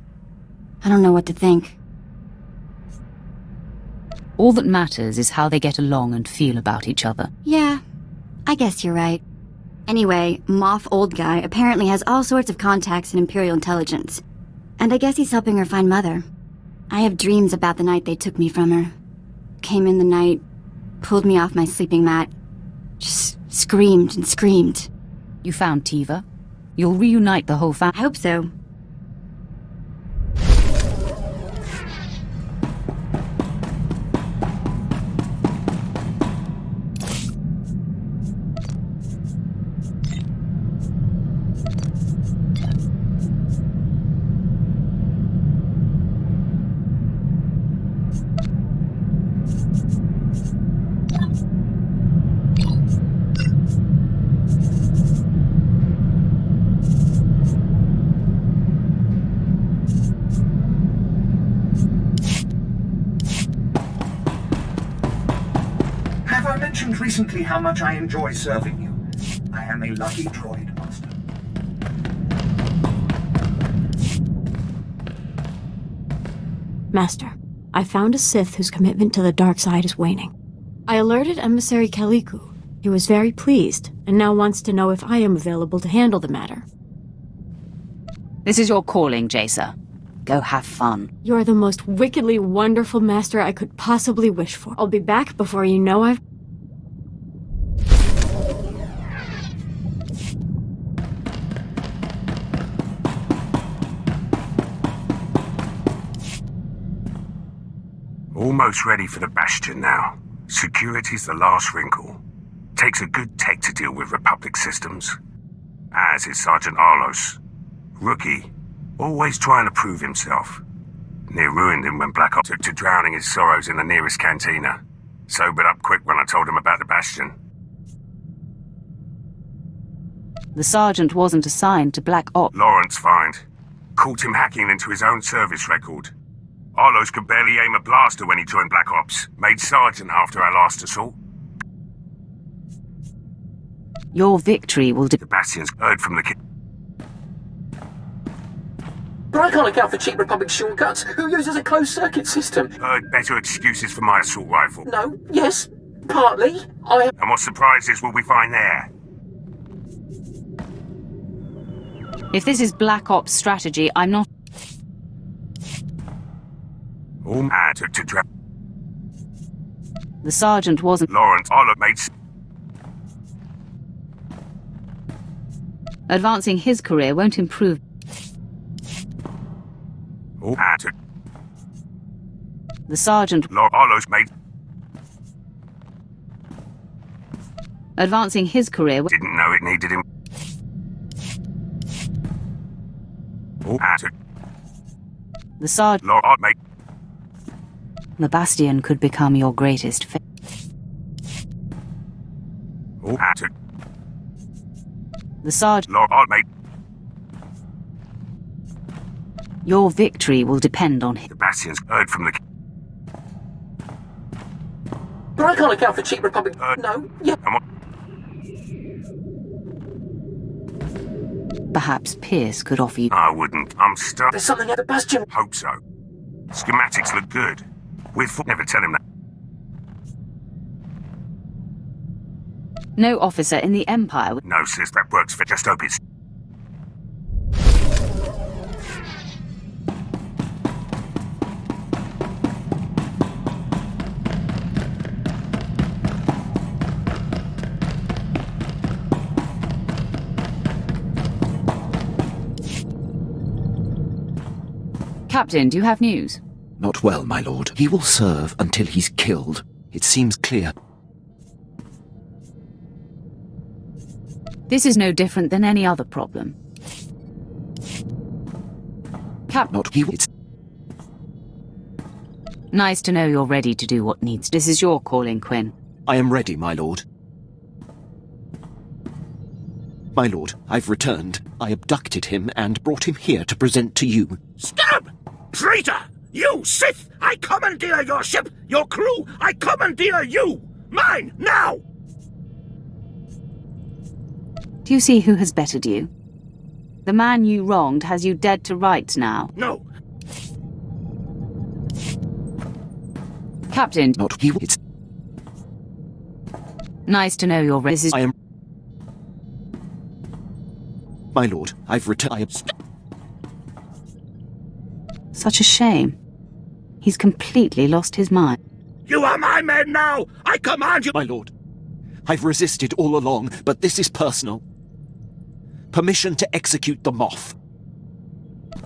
I don't know what to think. All that matters is how they get along and feel about each other. Yeah, I guess you're right. Anyway, Moff Old Guy apparently has all sorts of contacts in Imperial intelligence. And I guess he's helping her find Mother. I have dreams about the night they took me from her. Came in the night, pulled me off my sleeping mat, just screamed and screamed. You found Tiva? You'll reunite the whole family. I hope so. Recently how much I enjoy serving you. I am a lucky droid, Master. Master, I found a Sith whose commitment to the dark side is waning. I alerted Emissary Calicu. He was very pleased, and now wants to know if I am available to handle the matter. This is your calling, Jacer. Go have fun. You're the most wickedly wonderful master I could possibly wish for. I'll be back before you know I've... Almost ready for the Bastion now. Security's the last wrinkle. Takes a good tech to deal with Republic systems. As is Sergeant Arlos. Rookie, Always trying to prove himself. Near ruined him when Black Ops took to drowning his sorrows in the nearest cantina. Sobered up quick when I told him about the Bastion. The sergeant wasn't assigned to Black Ops. Lawrence find. Caught him hacking into his own service record. Arlos could barely aim a blaster when he joined Black Ops. Made sergeant after our last assault. Your victory will The Bastion's heard from the kid. But I can't account for cheap Republic shortcuts. Who uses a closed-circuit system? Heard better excuses for my assault rifle. No, yes, partly. And what surprises will we find there? If this is Black Ops strategy, I'm not... All took to drown. The sergeant wasn't... Lawrence Olive made... Advancing his career won't improve... All took... The sergeant... Arlos made... Advancing his career... Didn't know it needed him. All took... The sergeant... made... The Bastion could become your greatest fit. All took... The sergeant... made... Your victory will depend on him. The Bastion's heard from the... But I can't account for cheap Republic... No, yeah. Perhaps Pierce could offer you... I wouldn't. I'm stuck. There's something at the Bastion. Hope so. Schematics look good. Never tell him that. No officer in the Empire... No, sis, that works for... Just hope it's... Captain, do you have news? Not well, my lord. He will serve until he's killed. It seems clear. This is no different than any other problem. It's... Nice to know you're ready to do what needs. This is your calling, Quinn. I am ready, my lord. My lord, I've returned. I abducted him and brought him here to present to you. Scab! Traitor! You, Sith! I commandeer your ship! Your crew! I commandeer you! Mine, now! Do you see who has bettered you? The man you wronged has you dead to rights now. No. Captain. Not he. It's... Nice to know you're ready. I am... My lord, I've returned. Such a shame. He's completely lost his mind. You are my men now! I command you! My lord, I've resisted all along, but this is personal. Permission to execute the Moth.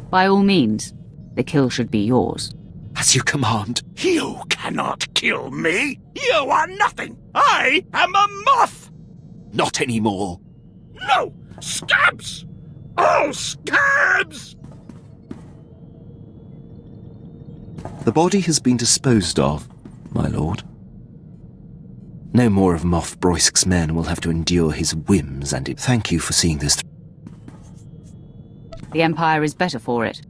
By all means, the kill should be yours. As you command. You cannot kill me! You are nothing! I am a Moth! Not anymore. No! Scabs! All scabs! The body has been disposed of, my lord. No more of Moff Broisk's men will have to endure his whims, and thank you for seeing this through. The Empire is better for it.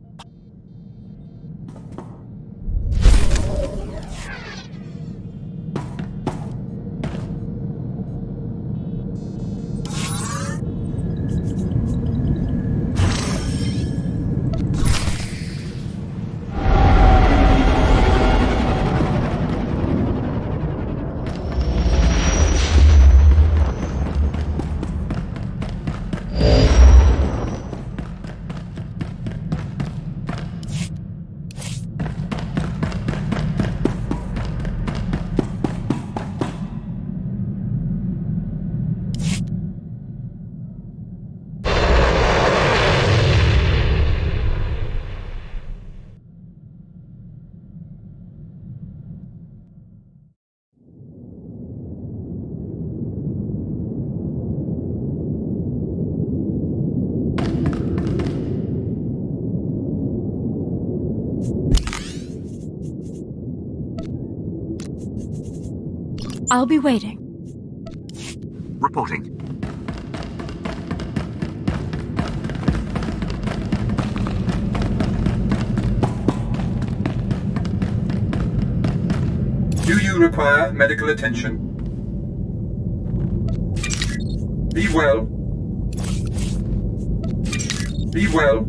I'll be waiting. Reporting. Do you require medical attention? Be well. Be well.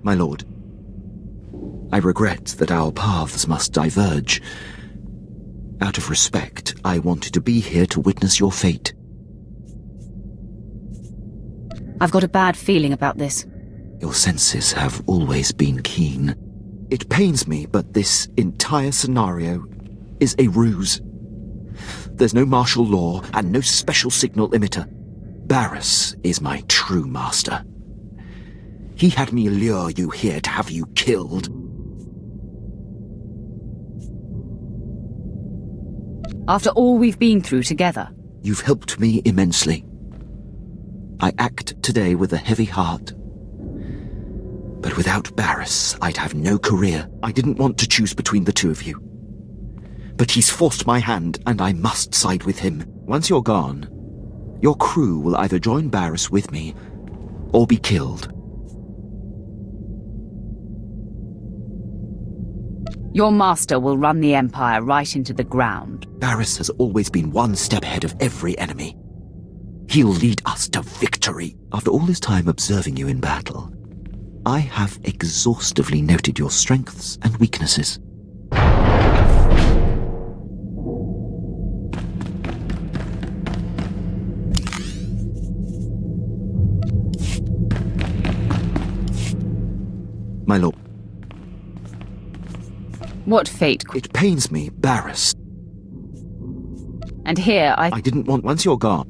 My lord, I regret that our paths must diverge. Out of respect, I wanted to be here to witness your fate. I've got a bad feeling about this. Your senses have always been keen. It pains me, but this entire scenario is a ruse. There's no martial law and no special signal emitter. Barris is my true master. He had me lure you here to have you killed. After all we've been through together. You've helped me immensely. I act today with a heavy heart. But without Barris, I'd have no career. I didn't want to choose between the two of you. But he's forced my hand, and I must side with him. Once you're gone, your crew will either join Barris with me, or be killed. Your master will run the Empire right into the ground. Barris has always been one step ahead of every enemy. He'll lead us to victory. After all this time observing you in battle, I have exhaustively noted your strengths and weaknesses. My lord. What fate? It pains me, Barris. And here I didn't want... Once you're gone...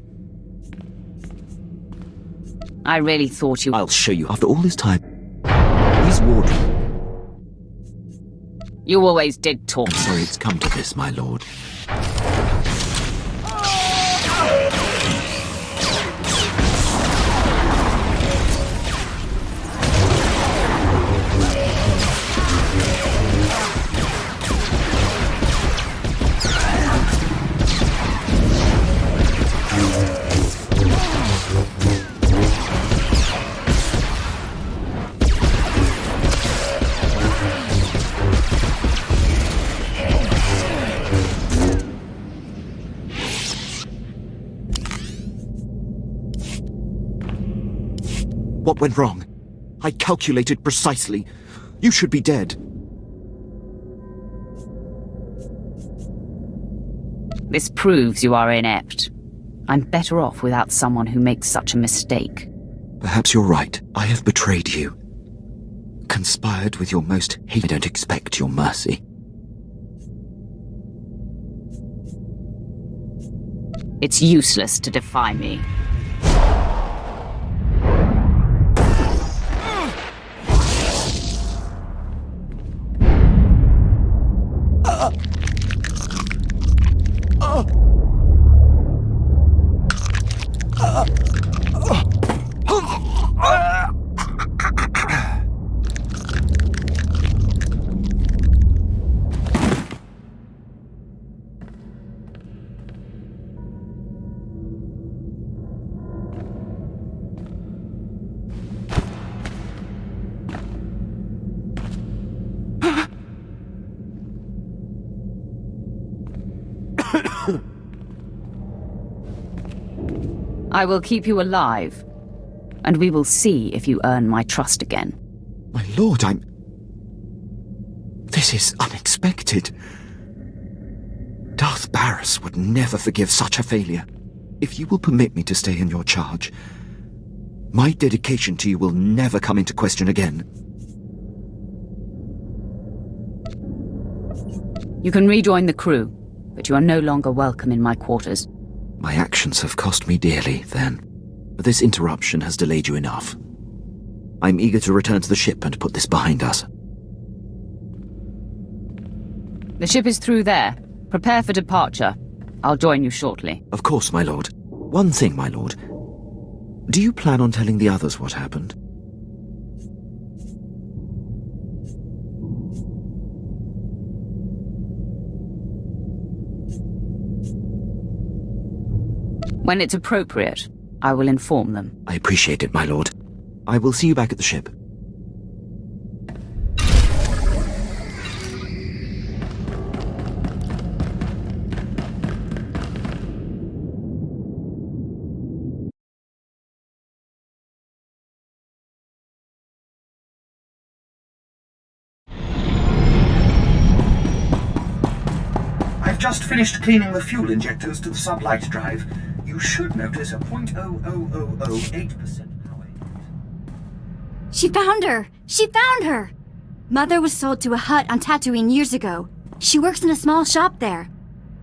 I really thought you... I'll show you. After all this time... He's wardrobe. You always did talk. I'm sorry it's come to this, my lord. What went wrong? I calculated precisely. You should be dead. This proves you are inept. I'm better off without someone who makes such a mistake. Perhaps you're right. I have betrayed you. Conspired with your most hate. I don't expect your mercy. It's useless to defy me. I will keep you alive, and we will see if you earn my trust again. My lord, This is unexpected. Darth Barris would never forgive such a failure. If you will permit me to stay in your charge, my dedication to you will never come into question again. You can rejoin the crew, but you are no longer welcome in my quarters. My actions have cost me dearly, then. But this interruption has delayed you enough. I'm eager to return to the ship and put this behind us. The ship is through there. Prepare for departure. I'll join you shortly. Of course, my lord. One thing, my lord. Do you plan on telling the others what happened? When it's appropriate, I will inform them. I appreciate it, my lord. I will see you back at the ship. I've just finished cleaning the fuel injectors to the sublight drive. You should notice a 0.00008% power. She found her! She found her! Mother was sold to a hut on Tatooine years ago. She works in a small shop there.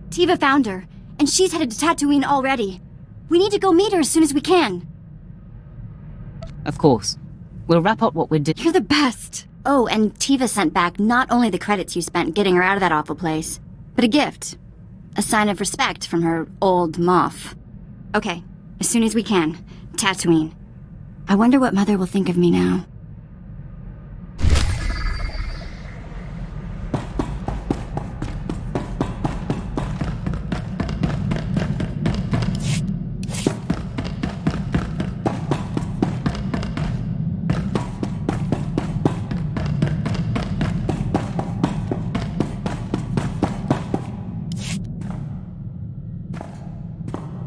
Tiva found her, and she's headed to Tatooine already. We need to go meet her as soon as we can. Of course. We'll wrap up what we're doing. You're the best! Oh, and Tiva sent back not only the credits you spent getting her out of that awful place, but a gift. A sign of respect from her old Moff. Okay, as soon as we can. Tatooine. I wonder what Mother will think of me now.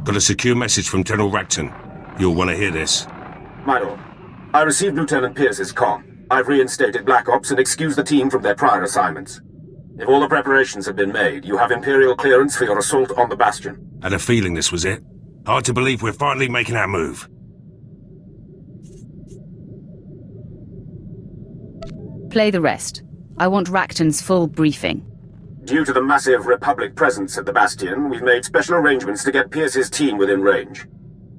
Got a secure message from General Racton. You'll want to hear this. My lord, I received Lieutenant Pierce's comm. I've reinstated Black Ops and excused the team from their prior assignments. If all the preparations have been made, you have Imperial clearance for your assault on the Bastion. Had a feeling this was it. Hard to believe we're finally making our move. Play the rest. I want Racton's full briefing. Due to the massive Republic presence at the Bastion, we've made special arrangements to get Pierce's team within range.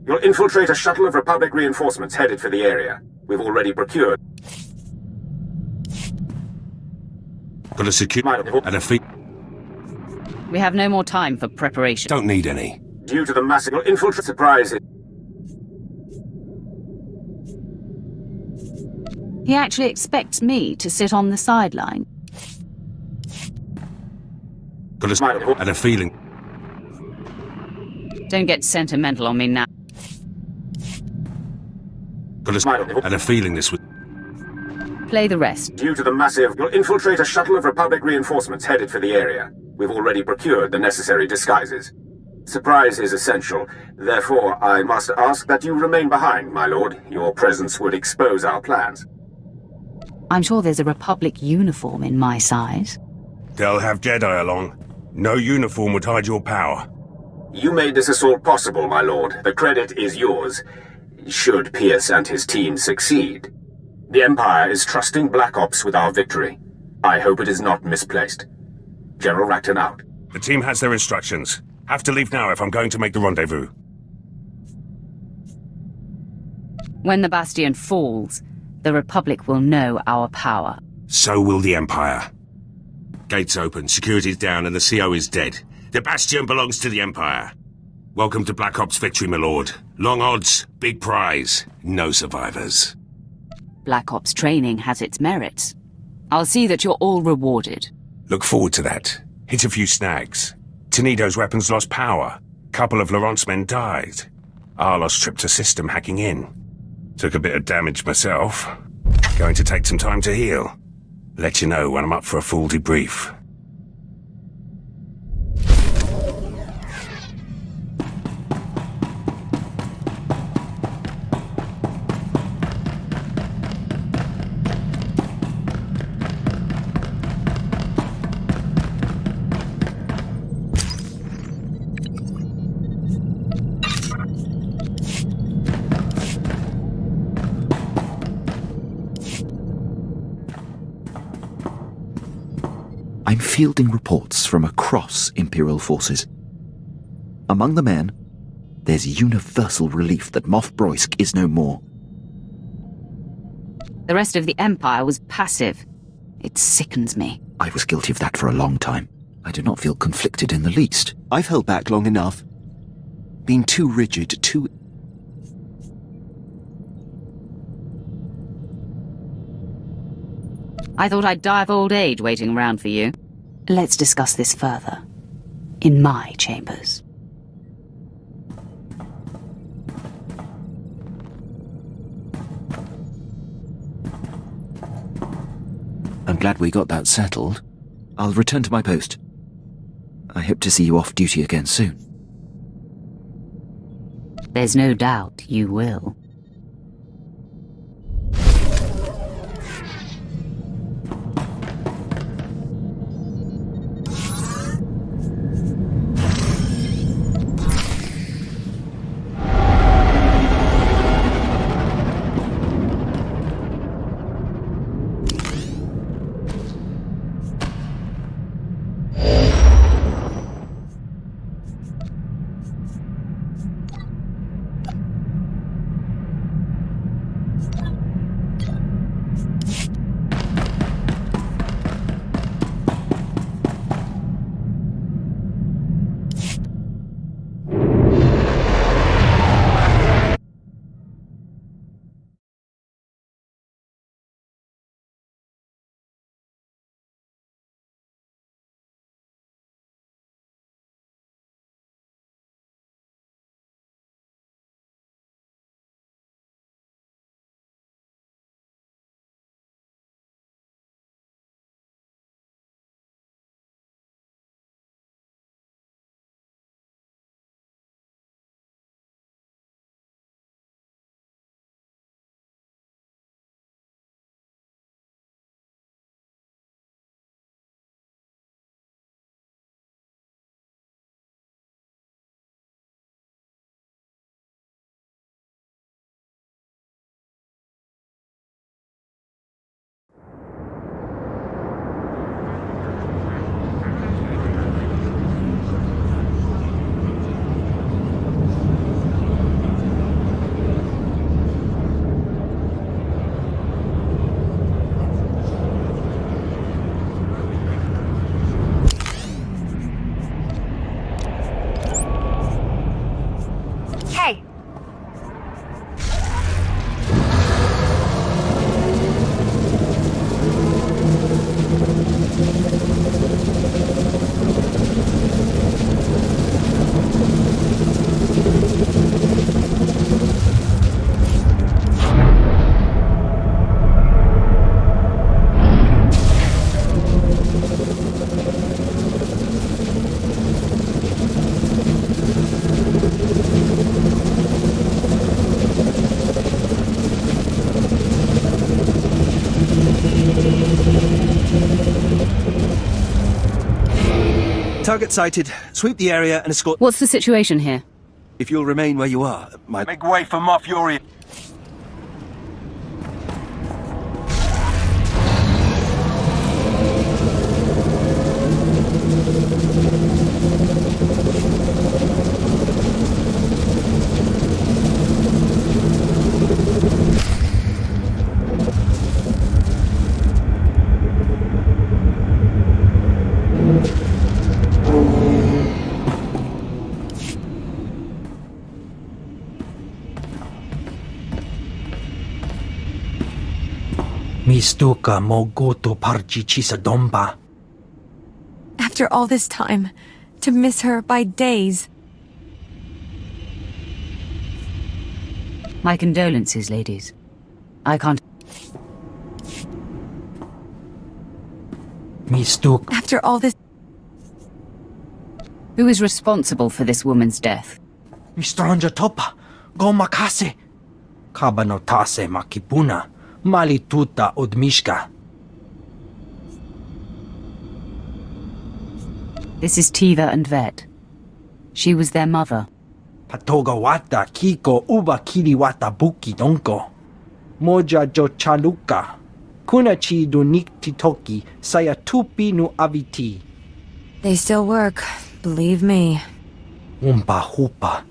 You'll infiltrate a shuttle of Republic reinforcements headed for the area. We've already procured. Got a secure and a feet. We have no more time for preparation. Don't need any. Due to the massive infiltrate surprise. He actually expects me to sit on the sideline. Got a and a feeling. Don't get sentimental on me now. Got a and a feeling this was. Play the rest. Due to the massive, you'll infiltrate a shuttle of Republic reinforcements headed for the area. We've already procured the necessary disguises. Surprise is essential. Therefore, I must ask that you remain behind, my lord. Your presence would expose our plans. I'm sure there's a Republic uniform in my size. They'll have Jedi along. No uniform would hide your power. You made this assault possible, my lord. The credit is yours. Should Pierce and his team succeed. The Empire is trusting Black Ops with our victory. I hope it is not misplaced. General Racton out. The team has their instructions. Have to leave now if I'm going to make the rendezvous. When the Bastion falls, the Republic will know our power. So will the Empire. Gates open, security's down, and the CO is dead. The Bastion belongs to the Empire. Welcome to Black Ops victory, my lord. Long odds, big prize, no survivors. Black Ops training has its merits. I'll see that you're all rewarded. Look forward to that. Hit a few snags. Tenido's weapons lost power. Couple of Laurent's men died. Arlos tripped a system hacking in. Took a bit of damage myself. Going to take some time to heal. Let you know when I'm up for a full debrief. I'm fielding reports from across Imperial forces. Among the men, there's universal relief that Moff Broysk is no more. The rest of the Empire was passive. It sickens me. I was guilty of that for a long time. I do not feel conflicted in the least. I've held back long enough. Been too rigid, too... I thought I'd die of old age waiting around for you. Let's discuss this further. In my chambers. I'm glad we got that settled. I'll return to my post. I hope to see you off duty again soon. There's no doubt you will. Target sighted. Sweep the area and escort... What's the situation here? If you'll remain where you are, Make way for Moff Yuri. Mistuka mogoto parjichisa domba. After all this time, to miss her by days. My condolences, ladies. I can't... Mistuka. After all this... Who is responsible for this woman's death? Mistranja topa. Go makase. Kabanotase makipuna. Malituta odmishka. This is Tiva and Vet. She was their mother. Patoga wata kiko uba kiri wata buki donko. Moja jo chaluka. Kunachi dunik titoki saya tupi nu aviti. They still work, believe me. Umpa hupa,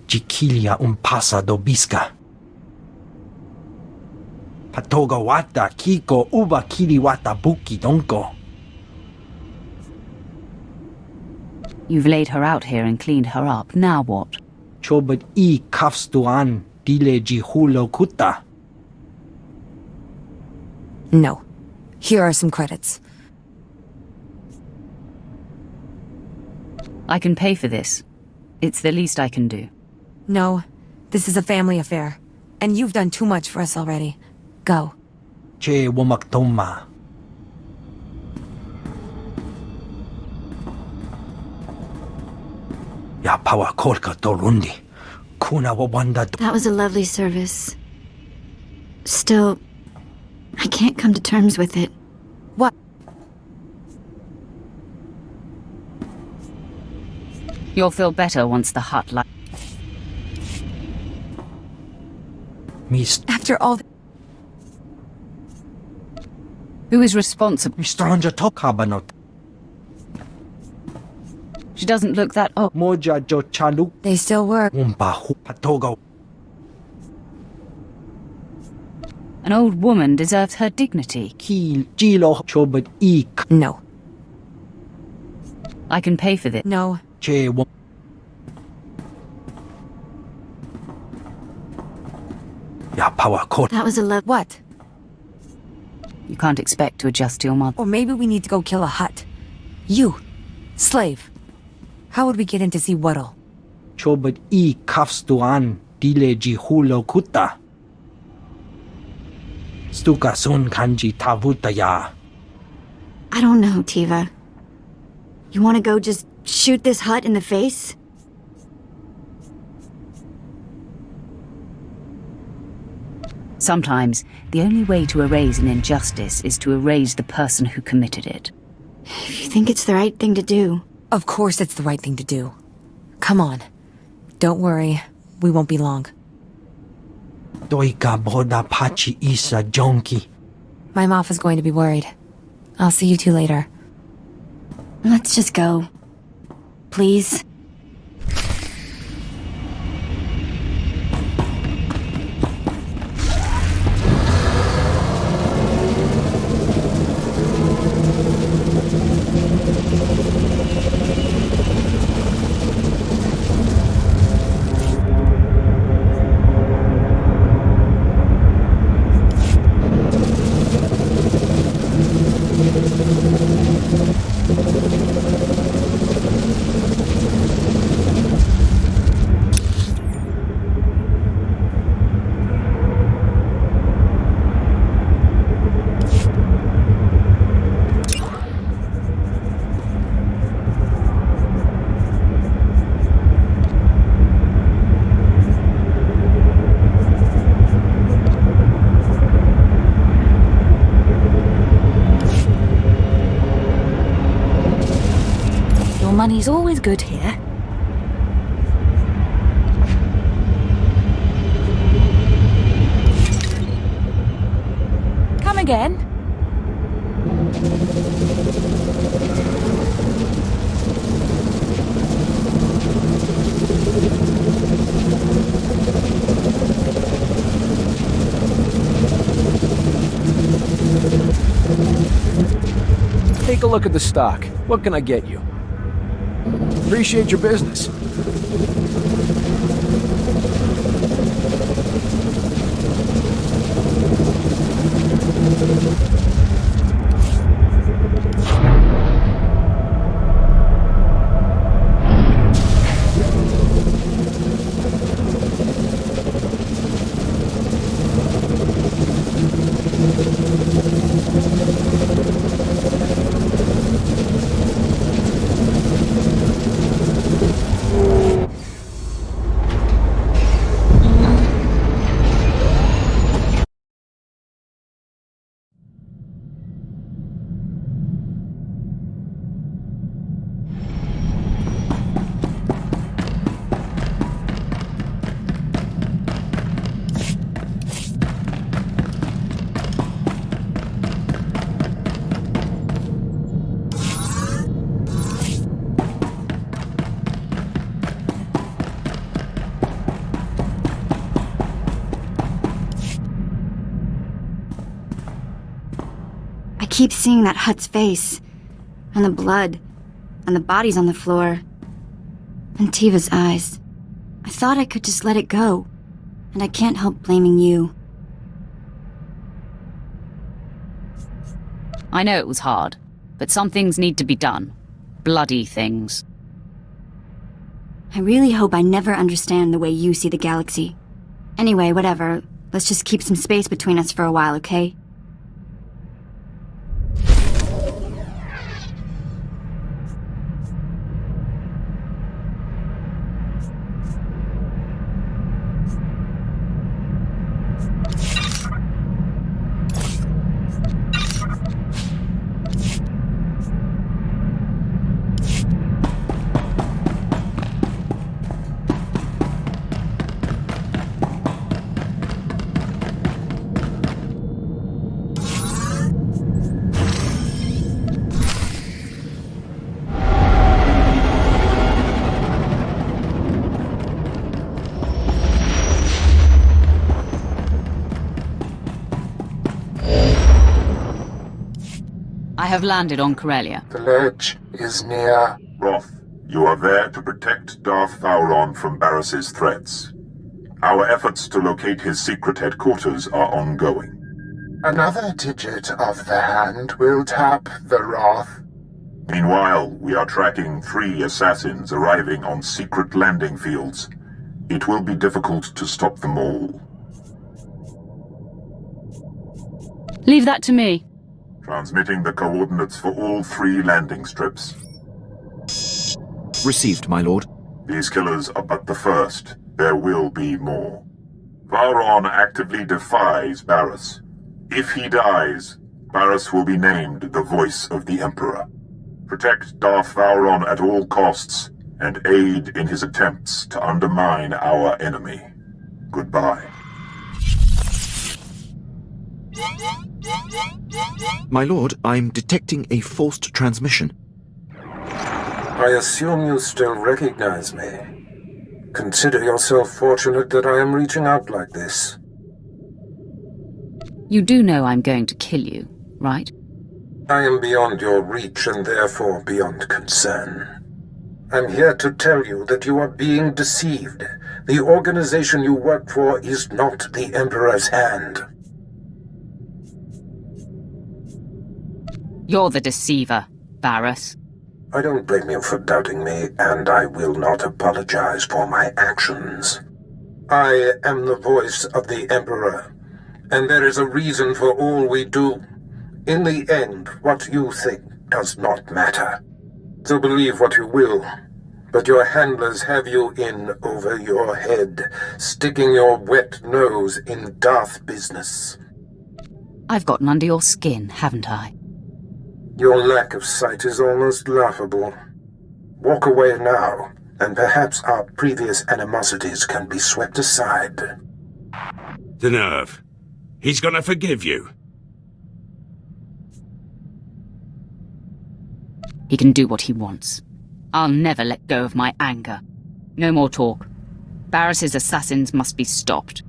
jikilia umpasa dobiska. Patoga wata kiko uba kiri wata buki donko. You've laid her out here and cleaned her up. Now what? Chobad I kafstuan dile jihulo kuta. No. Here are some credits. I can pay for this. It's the least I can do. No. This is a family affair. And you've done too much for us already. Go. Che wamaktoma. Ya pawa kolka torundi. Kuna wawanda. That was a lovely service. Still, I can't come to terms with it. What? You'll feel better once the hut After all... Who is responsible? Mistranja tokabanot. She doesn't look that old. Moja jo chalu. They still work. Umpa hupatogo. An old woman deserves her dignity. Ki jilo chobad ik. No. I can pay for this. No. Che wam. Ya power court. That was a What? You can't expect to adjust to your mother. Or maybe we need to go kill a hut. You. Slave. How would we get in to see Wuddle? Chobad I kafstuan dile jihulo kuta. Stuka sun kanji tavutaya. I don't know, Tiva. You want to go just shoot this hut in the face? Sometimes, the only way to erase an injustice is to erase the person who committed it. If you think it's the right thing to do. Of course it's the right thing to do. Come on. Don't worry. We won't be long. Doika boda pachi isa jonki. My Moff is going to be worried. I'll see you two later. Let's just go. Please. Money's always good here. Come again? Take a look at the stock. What can I get you? Appreciate your business. keep seeing that Hutt's face, and the blood, and the bodies on the floor, and Tiva's eyes. I thought I could just let it go, and I can't help blaming you. I know it was hard, but some things need to be done. Bloody things. I really hope I never understand the way you see the galaxy. Anyway, whatever. Let's just keep some space between us for a while, okay? I have landed on Corellia. The ledge is near. Roth, you are there to protect Darth Vowron from Barris's threats. Our efforts to locate his secret headquarters are ongoing. Another digit of the hand will tap the Roth. Meanwhile, we are tracking 3 assassins arriving on secret landing fields. It will be difficult to stop them all. Leave that to me. Transmitting the coordinates for all 3 landing strips. Received, my lord. These killers are but the first. There will be more. Vowron actively defies Barris. If he dies, Barris will be named the Voice of the Emperor. Protect Darth Vowron at all costs, and aid in his attempts to undermine our enemy. Goodbye. My lord, I'm detecting a forced transmission. I assume you still recognize me. Consider yourself fortunate that I am reaching out like this. You do know I'm going to kill you, right? I am beyond your reach and therefore beyond concern. I'm here to tell you that you are being deceived. The organization you work for is not the Emperor's hand. You're the deceiver, Barris. I don't blame you for doubting me, and I will not apologize for my actions. I am the voice of the Emperor, and there is a reason for all we do. In the end, what you think does not matter. So believe what you will, but your handlers have you in over your head, sticking your wet nose in Darth business. I've gotten under your skin, haven't I? Your lack of sight is almost laughable. Walk away now, and perhaps our previous animosities can be swept aside. The nerve. He's gonna forgive you. He can do what he wants. I'll never let go of my anger. No more talk. Barris's assassins must be stopped.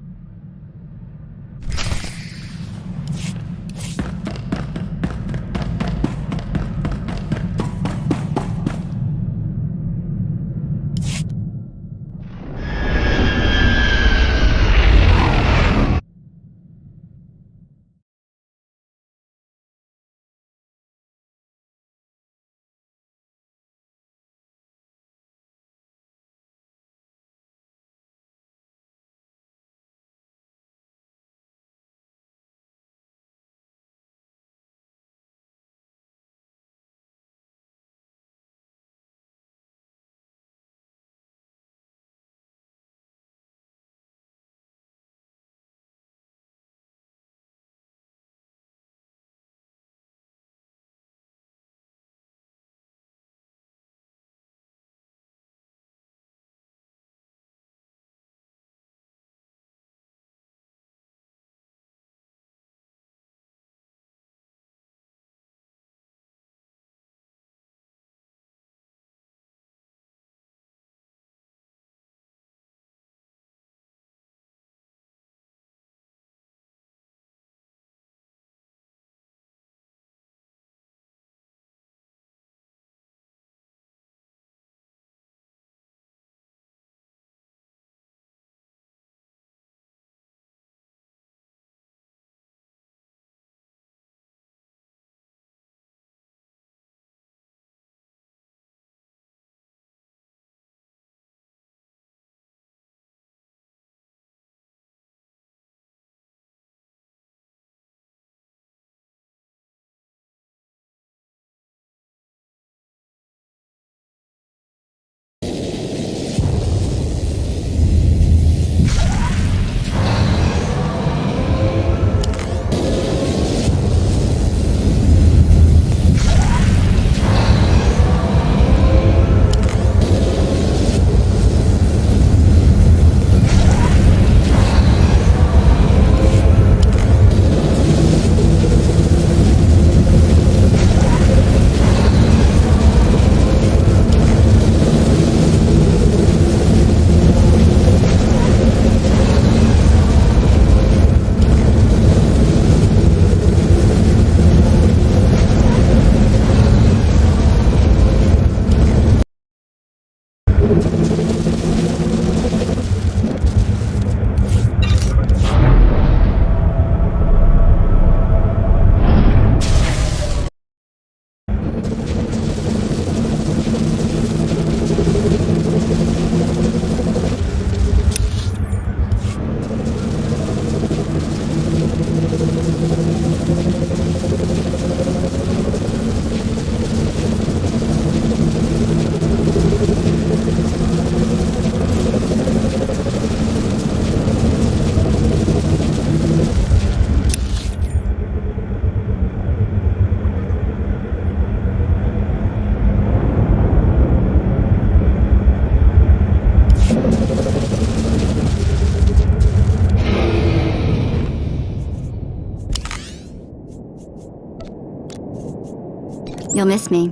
You'll miss me.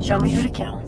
Show me who to kill.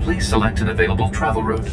Please select an available travel route.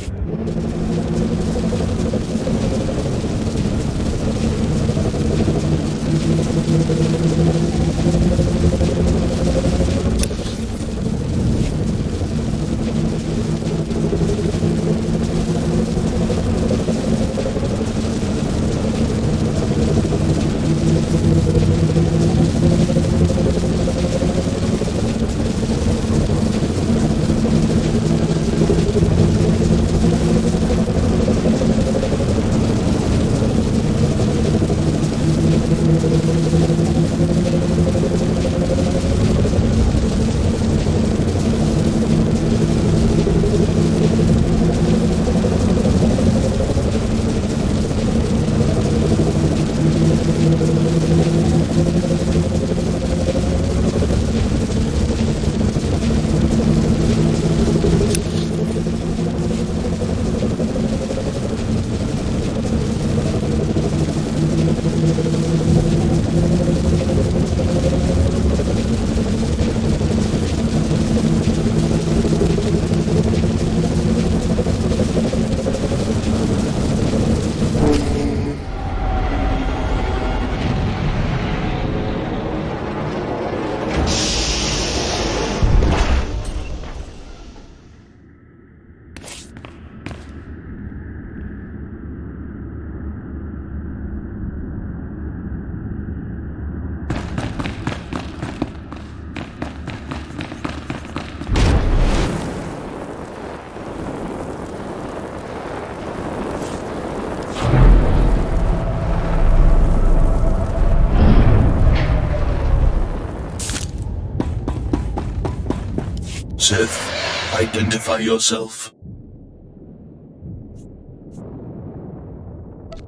Sith, identify yourself.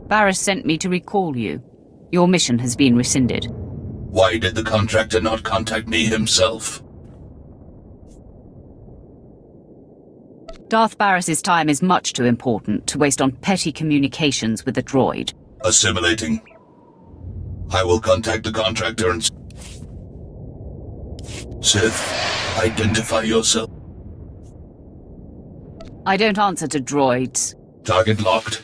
Barris sent me to recall you. Your mission has been rescinded. Why did the contractor not contact me himself? Darth Barris's time is much too important to waste on petty communications with the droid. Assimilating. I will contact the contractor and... Sith, identify yourself. I don't answer to droids. Target locked.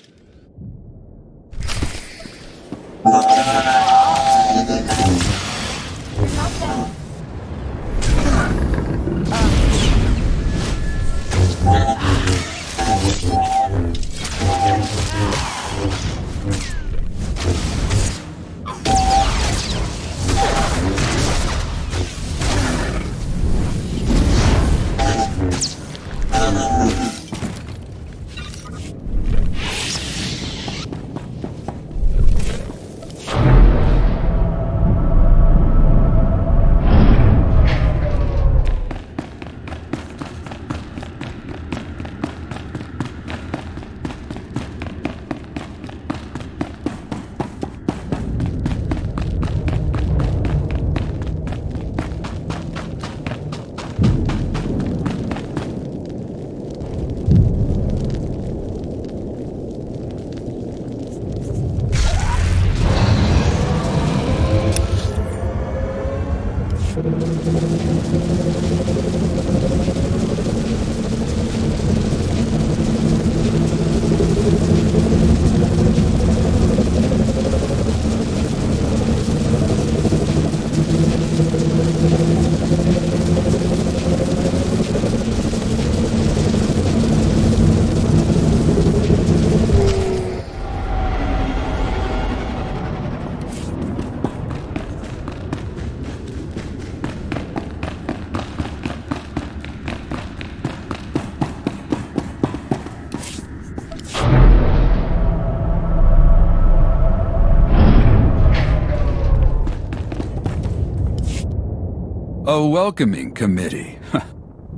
A welcoming committee.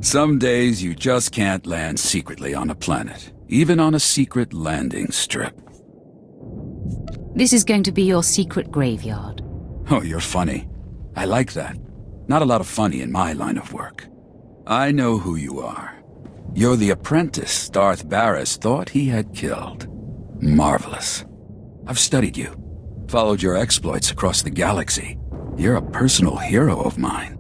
Some days you just can't land secretly on a planet, even on a secret landing strip. This is going to be your secret graveyard. Oh, you're funny. I like that. Not a lot of funny in my line of work. I know who you are. You're the apprentice Darth Barris thought he had killed. Marvelous. I've studied you, followed your exploits across the galaxy. You're a personal hero of mine.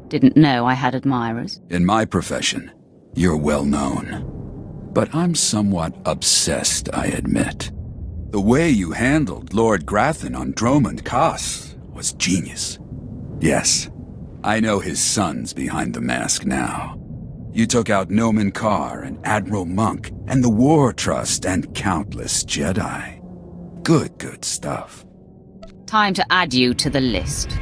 Didn't know I had admirers. In my profession, you're well known. But I'm somewhat obsessed, I admit. The way you handled Lord Grathan on Dromund Kaas was genius. Yes, I know his son's behind the mask now. You took out Nomen Karr and Admiral Monk and the War Trust and countless Jedi. Good stuff. Time to add you to the list.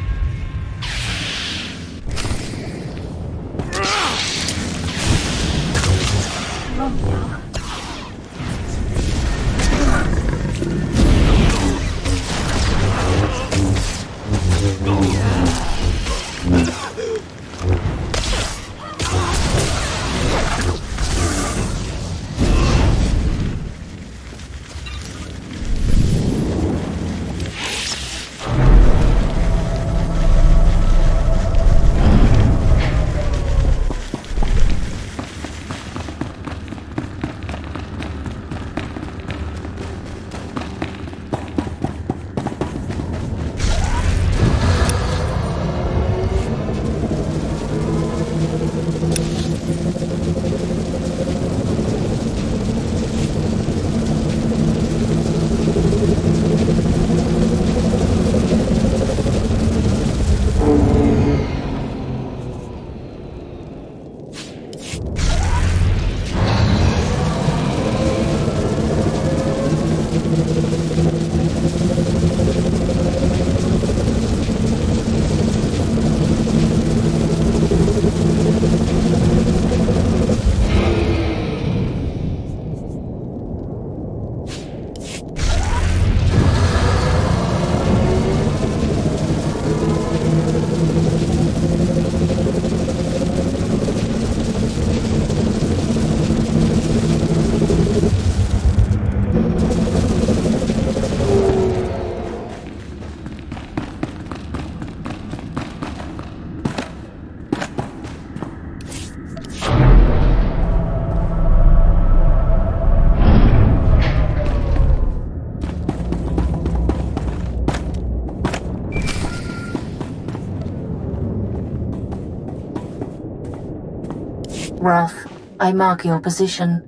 Wrath, I mark your position.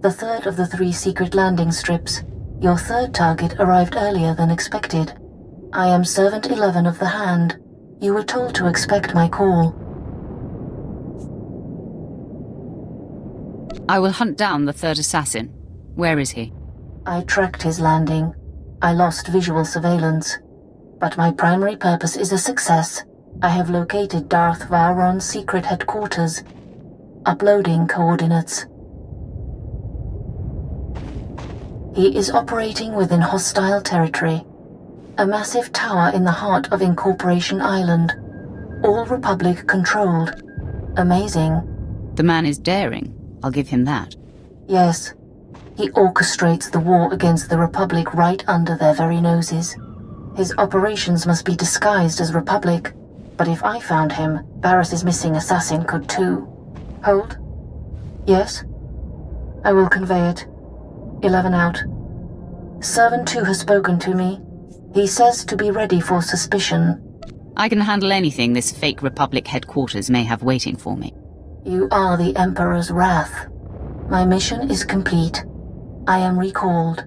The third of the 3 secret landing strips. Your third target arrived earlier than expected. I am Servant 11 of the Hand. You were told to expect my call. I will hunt down the third assassin. Where is he? I tracked his landing. I lost visual surveillance. But my primary purpose is a success. I have located Darth Vowron's secret headquarters. Uploading coordinates. He is operating within hostile territory. A massive tower in the heart of Incorporation Island. All Republic controlled. Amazing. The man is daring. I'll give him that. Yes. He orchestrates the war against the Republic right under their very noses. His operations must be disguised as Republic. But if I found him, Barris's missing assassin could too. Hold. Yes? I will convey it. 11 out. Servant 2 has spoken to me. He says to be ready for suspicion. I can handle anything this fake Republic headquarters may have waiting for me. You are the Emperor's wrath. My mission is complete. I am recalled.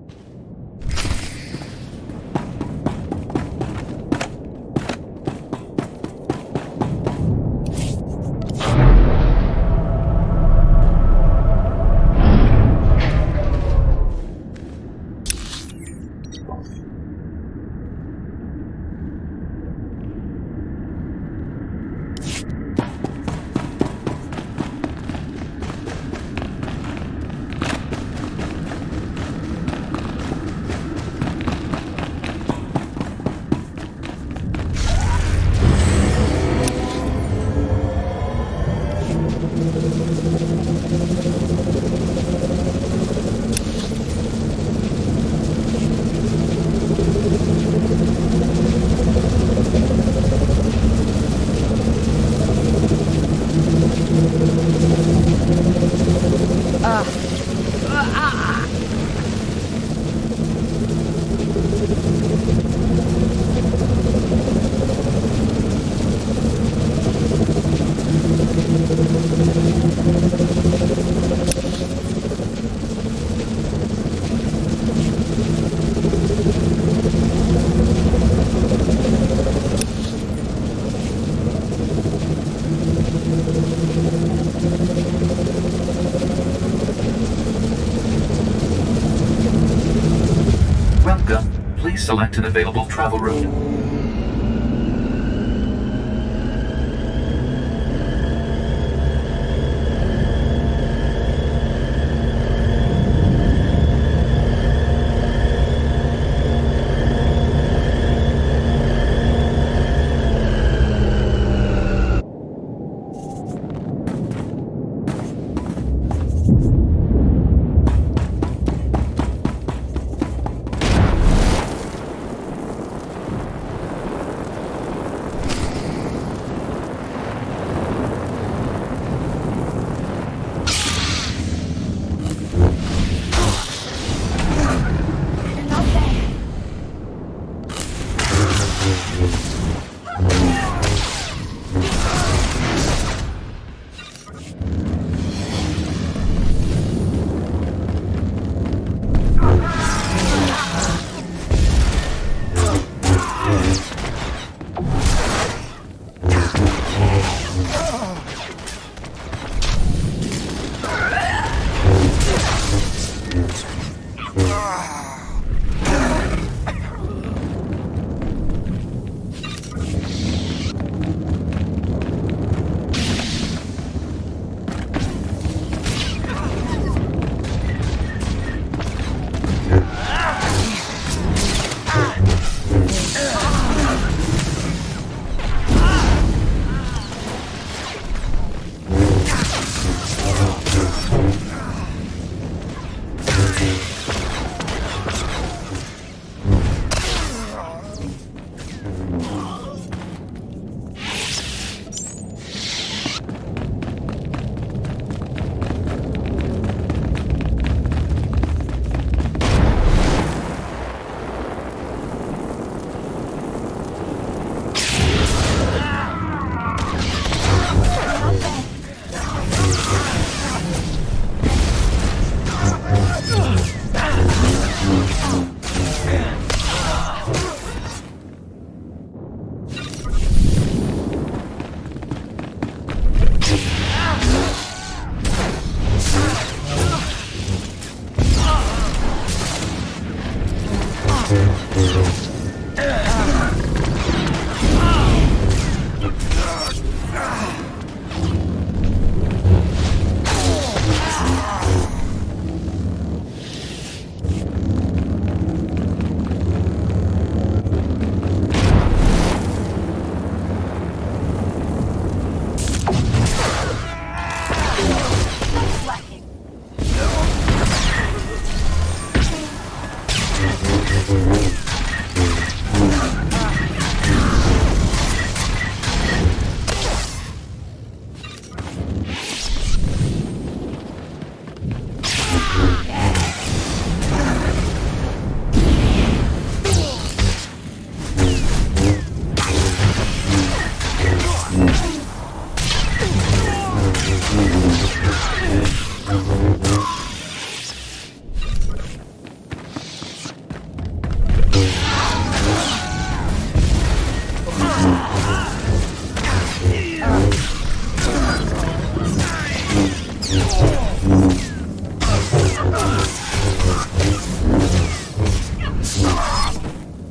Welcome. Please select an available travel route.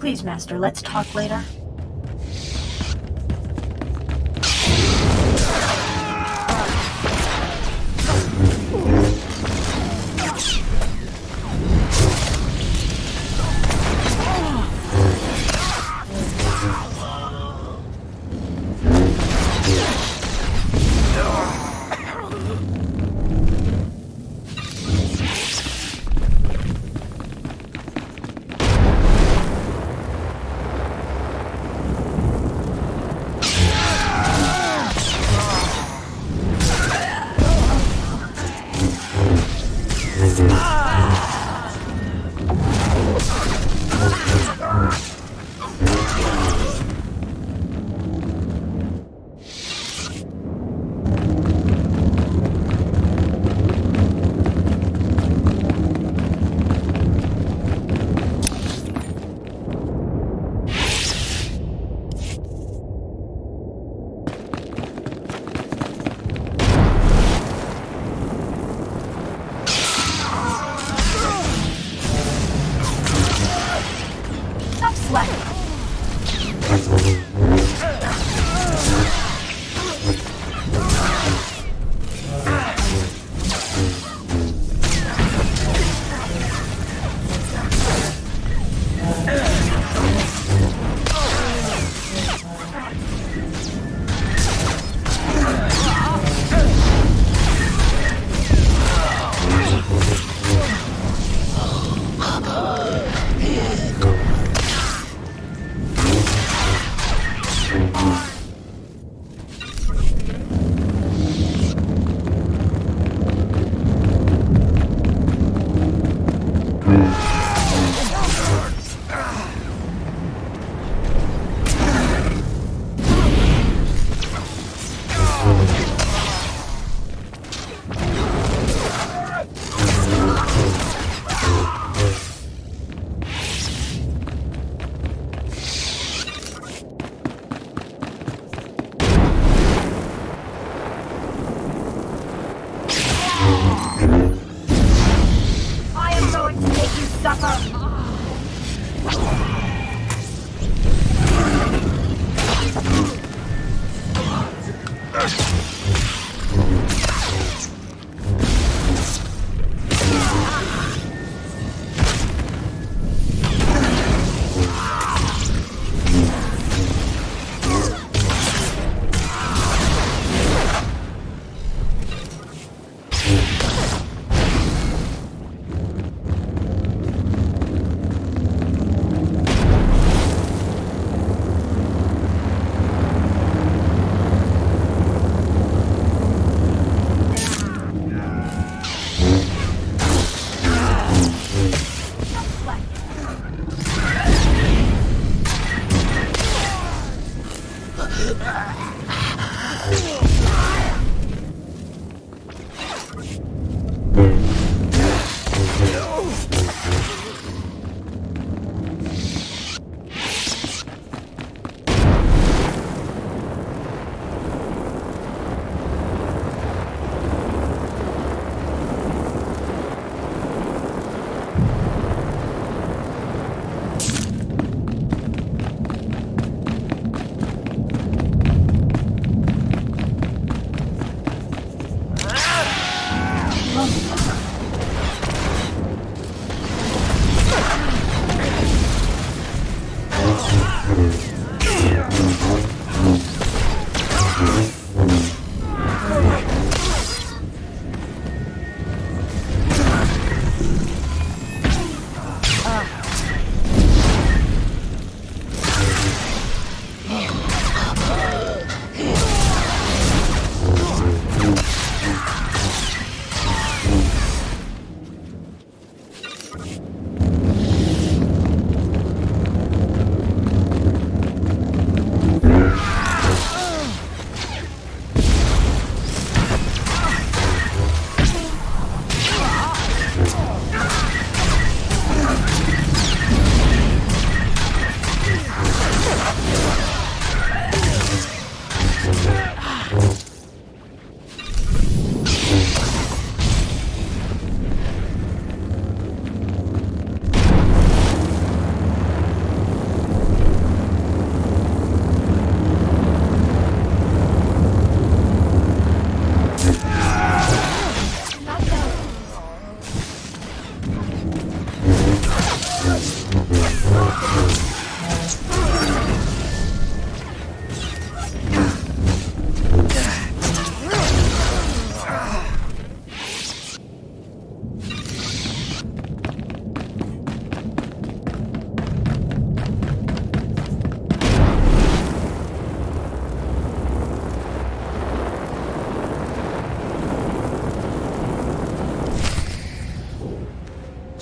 Please, Master, let's talk later.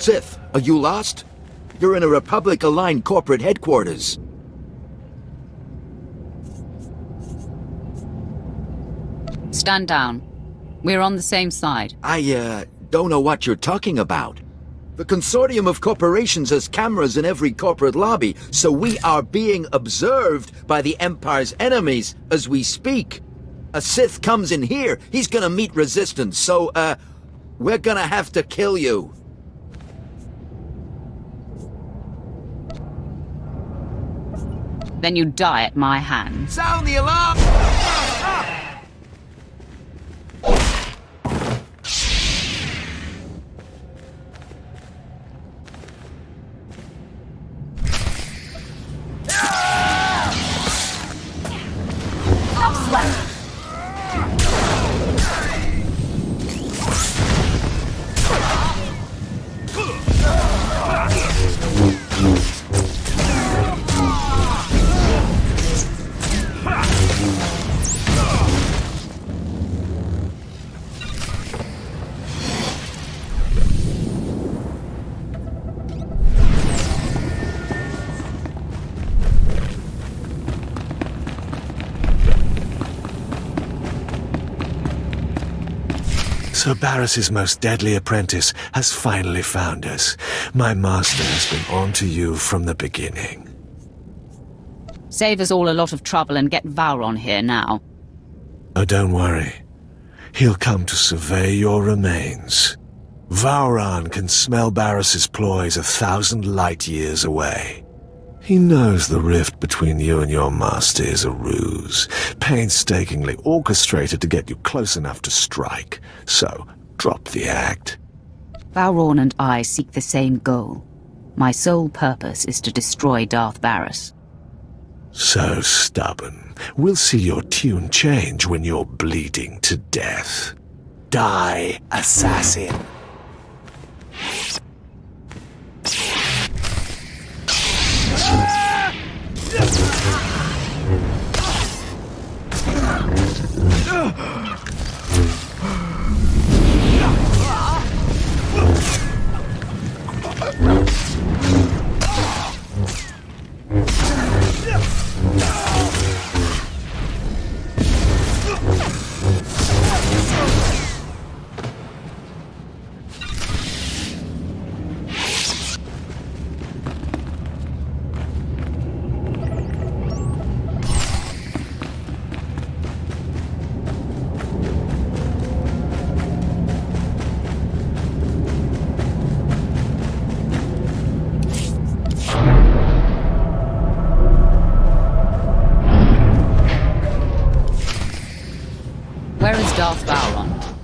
Sith, are you lost? You're in a Republic-aligned corporate headquarters. Stand down. We're on the same side. I, don't know what you're talking about. The consortium of corporations has cameras in every corporate lobby, so we are being observed by the Empire's enemies as we speak. A Sith comes in here, he's gonna meet resistance, so, we're gonna have to kill you. Then you die at my hands. Sound the alarm! Sir Barris's most deadly apprentice has finally found us. My master has been on to you from the beginning. Save us all a lot of trouble and get Vauron here now. Oh, don't worry. He'll come to survey your remains. Vauron can smell Barris's ploys 1,000 light years away. He knows the rift between you and your master is a ruse, painstakingly orchestrated to get you close enough to strike. So, drop the act. Vauron and I seek the same goal. My sole purpose is to destroy Darth Barris. So stubborn. We'll see your tune change when you're bleeding to death. Die, assassin! Where is Darth Vauron?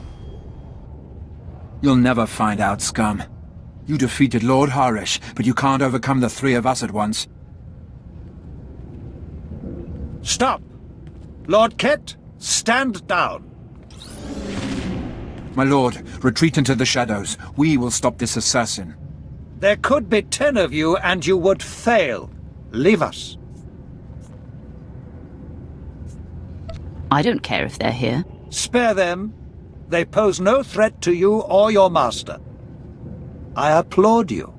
You'll never find out, scum. You defeated Lord Harish, but you can't overcome the three of us at once. Stop! Lord Ket, stand down. My lord, retreat into the shadows. We will stop this assassin. There could be 10 of you, and you would fail. Leave us. I don't care if they're here. Spare them. They pose no threat to you or your master. I applaud you.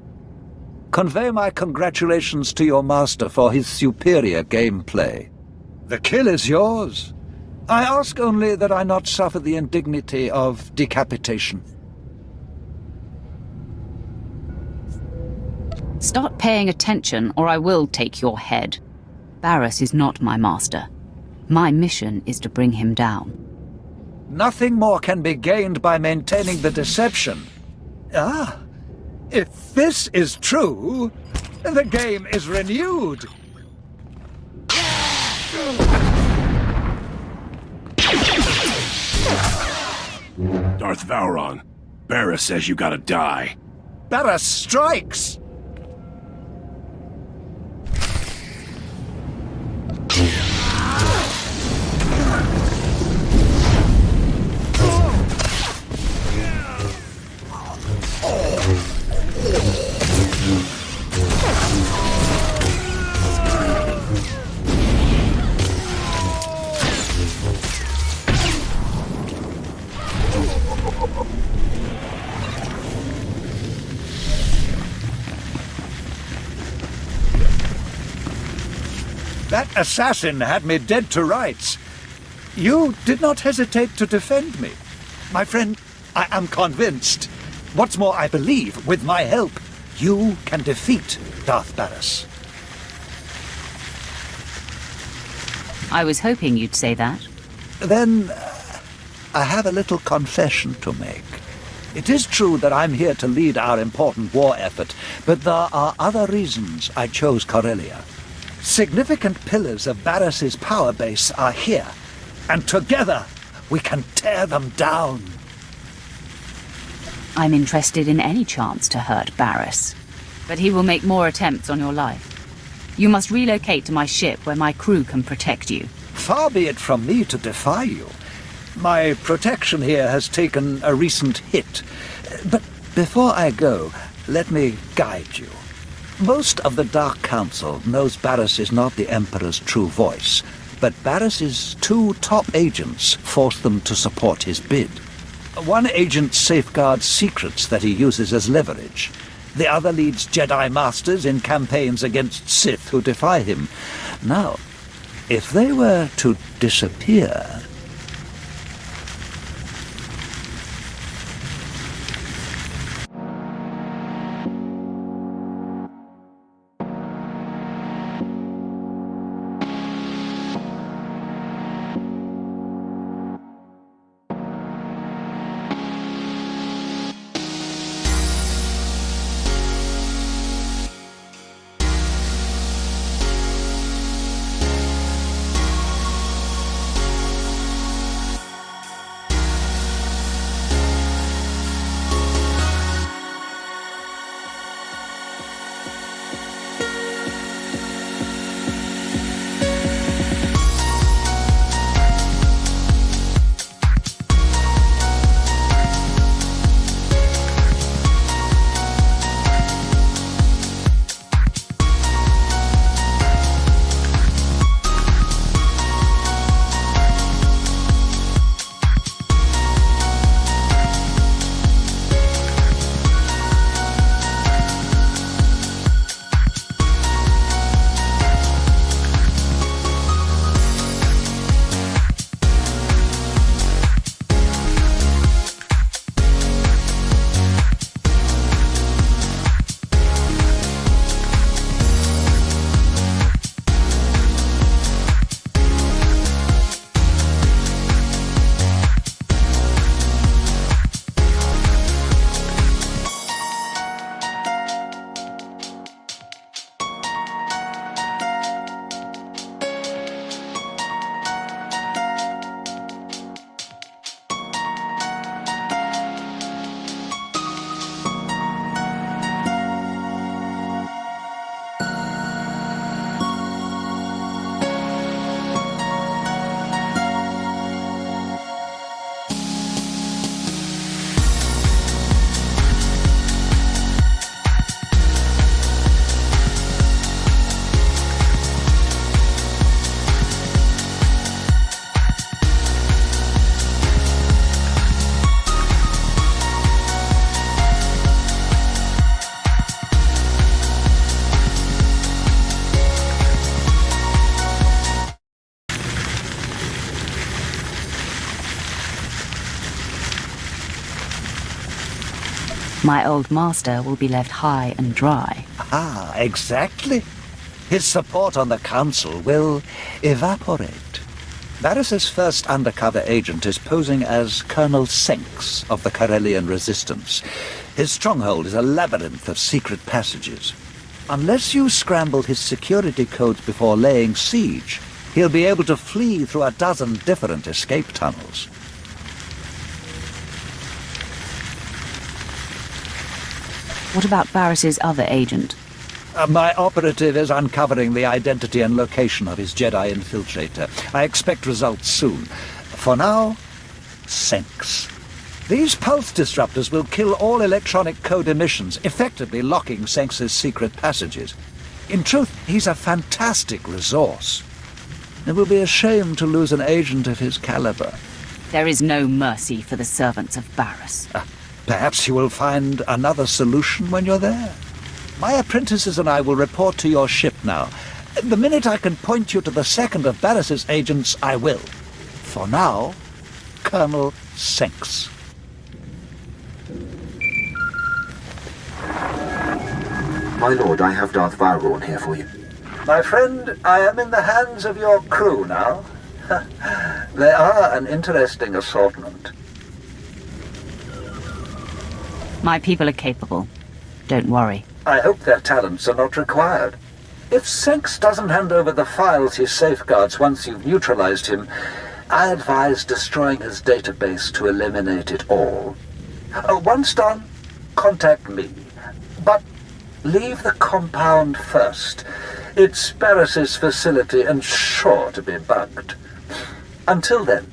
Convey my congratulations to your master for his superior gameplay. The kill is yours. I ask only that I not suffer the indignity of decapitation. Start paying attention, or I will take your head. Barris is not my master. My mission is to bring him down. Nothing more can be gained by maintaining the deception. Ah, if this is true, the game is renewed. Darth Vauron, Barris says you gotta die. Barris strikes! That assassin had me dead to rights. You did not hesitate to defend me. My friend, I am convinced. What's more, I believe, with my help, you can defeat Darth Barris. I was hoping you'd say that. Then, I have a little confession to make. It is true that I'm here to lead our important war effort, but there are other reasons I chose Corellia. Significant pillars of Barris's power base are here, and together we can tear them down. I'm interested in any chance to hurt Barris, but he will make more attempts on your life. You must relocate to my ship where my crew can protect you. Far be it from me to defy you. My protection here has taken a recent hit. But before I go, let me guide you. Most of the Dark Council knows Barris is not the Emperor's true voice, but Barris's 2 top agents force them to support his bid. One agent safeguards secrets that he uses as leverage. The other leads Jedi Masters in campaigns against Sith who defy him. Now, if they were to disappear... My old master will be left high and dry. Ah, exactly. His support on the Council will evaporate. Barris's first undercover agent is posing as Colonel Senks of the Corellian Resistance. His stronghold is a labyrinth of secret passages. Unless you scramble his security codes before laying siege, he'll be able to flee through a dozen different escape tunnels. What about Barris's other agent? My operative is uncovering the identity and location of his Jedi infiltrator. I expect results soon. For now, Senks. These pulse disruptors will kill all electronic code emissions, effectively locking Senks's secret passages. In truth, he's a fantastic resource. It will be a shame to lose an agent of his caliber. There is no mercy for the servants of Barris. Perhaps you will find another solution when you're there. My apprentices and I will report to your ship now. The minute I can point you to the second of Barris's agents, I will. For now, Colonel Senks. My lord, I have Darth Vowrawn here for you. My friend, I am in the hands of your crew now. They are an interesting assortment. My people are capable. Don't worry. I hope their talents are not required. If Senks doesn't hand over the files he safeguards once you've neutralized him, I advise destroying his database to eliminate it all. Once done, contact me. But leave the compound first. It's Barris's facility and sure to be bugged. Until then.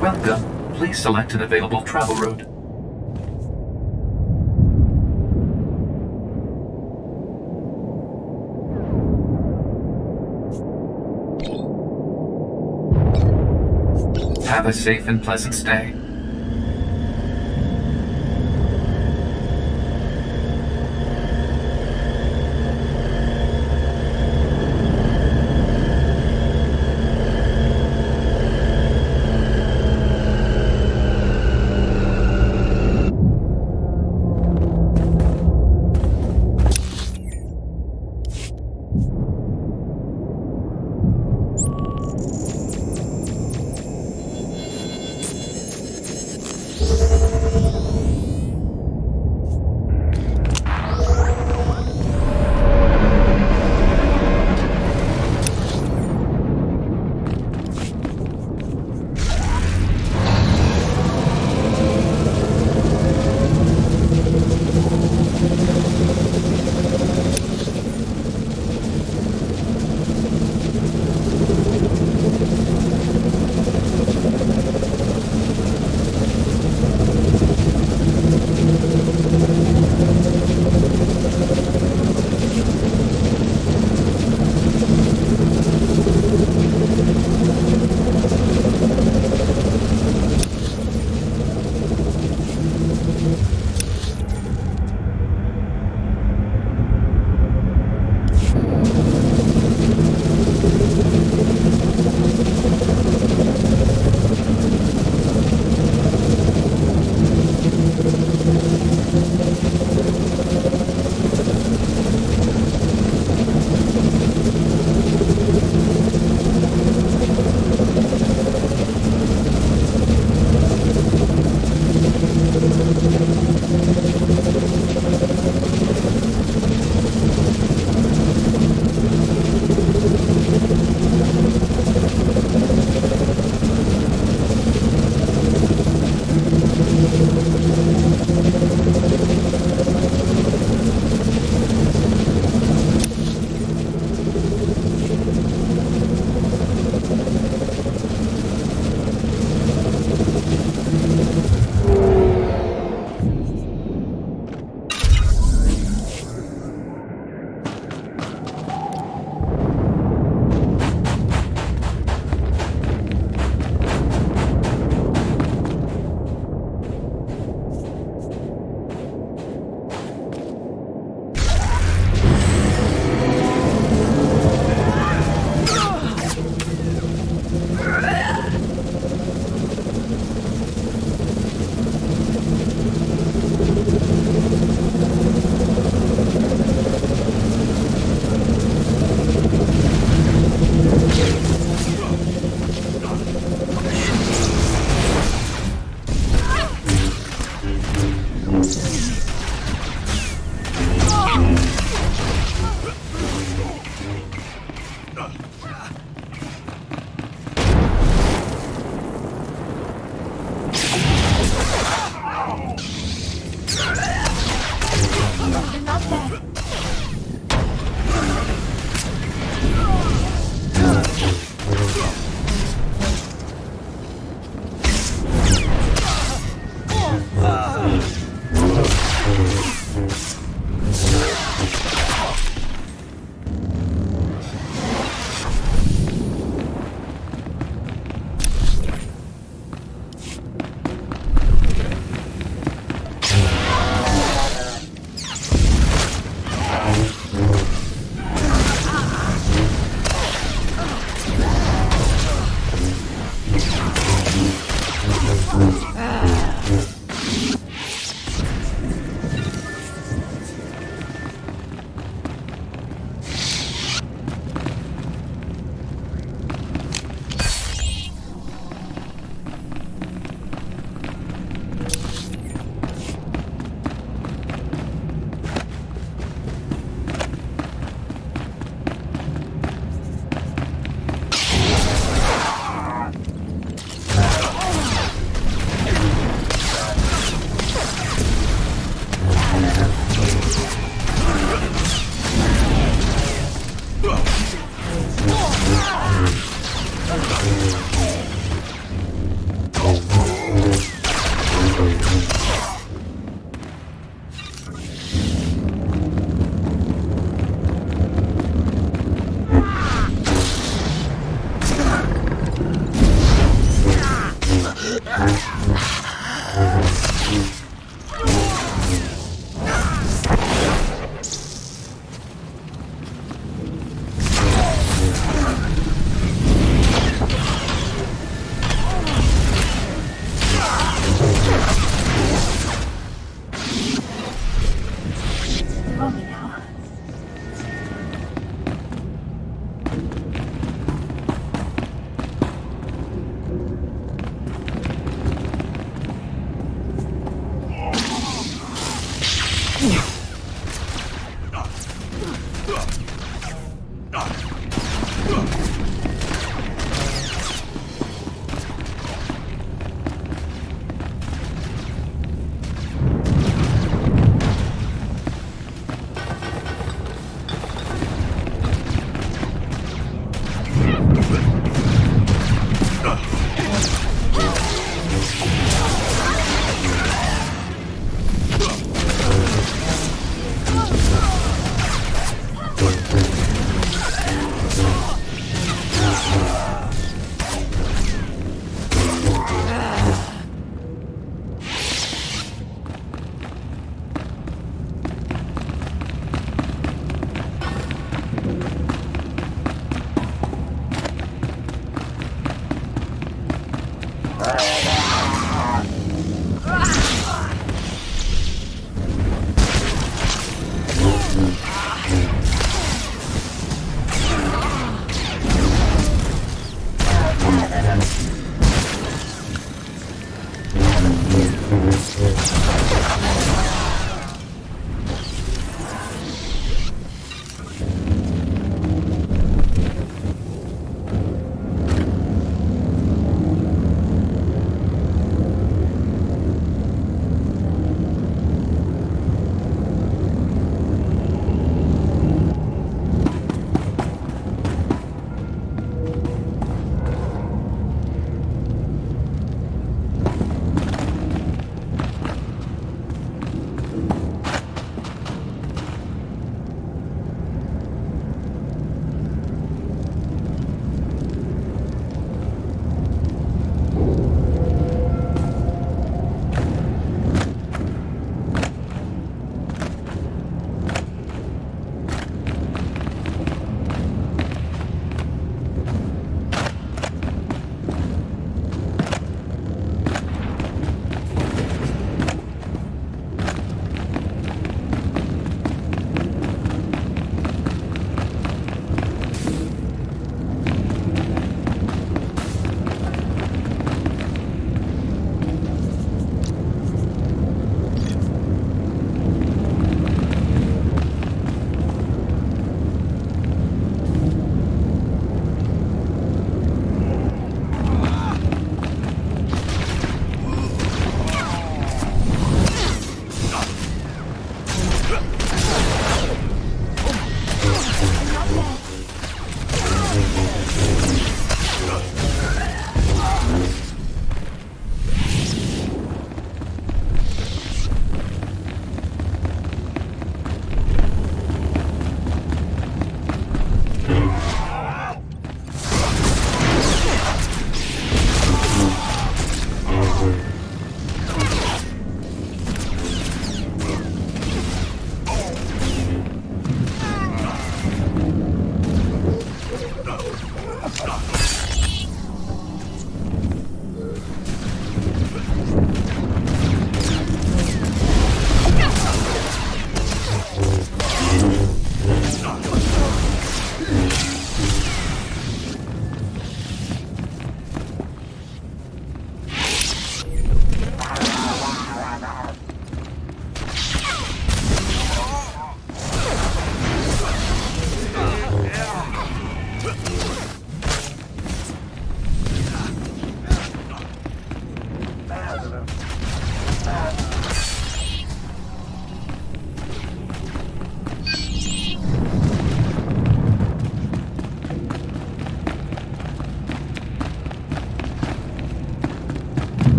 Welcome. Please select an available travel route. Have a safe and pleasant stay.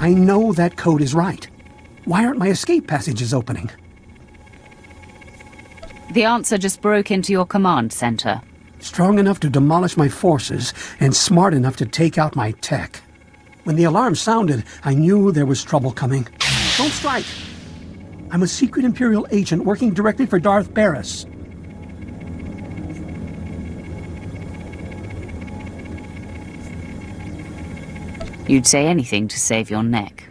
I know that code is right. Why aren't my escape passages opening? The answer just broke into your command center. Strong enough to demolish my forces and smart enough to take out my tech. When the alarm sounded, I knew there was trouble coming. Don't strike! I'm a secret Imperial agent working directly for Darth Barris. You'd say anything to save your neck.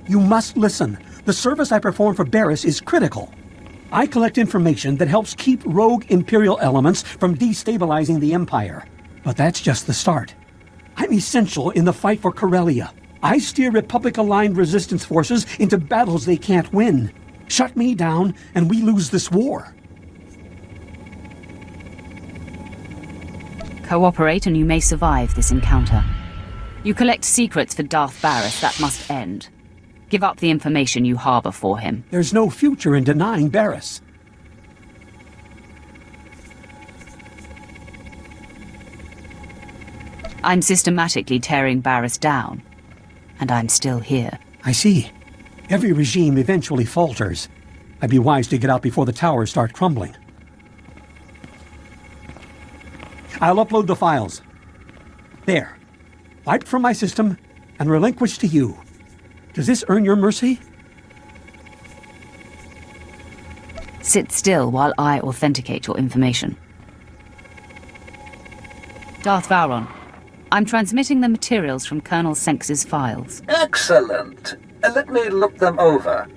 You must listen. The service I perform for Barris is critical. I collect information that helps keep rogue Imperial elements from destabilizing the Empire. But that's just the start. I'm essential in the fight for Corellia. I steer Republic-aligned resistance forces into battles they can't win. Shut me down, and we lose this war. Cooperate and you may survive this encounter. You collect secrets for Darth Barris, that must end. Give up the information you harbor for him. There's no future in denying Barris. I'm systematically tearing Barris down, and I'm still here. I see. Every regime eventually falters. I'd be wise to get out before the towers start crumbling. I'll upload the files. There. Wiped from my system and relinquished to you. Does this earn your mercy? Sit still while I authenticate your information. Darth Vowron, I'm transmitting the materials from Colonel Senks's files. Excellent. Let me look them over.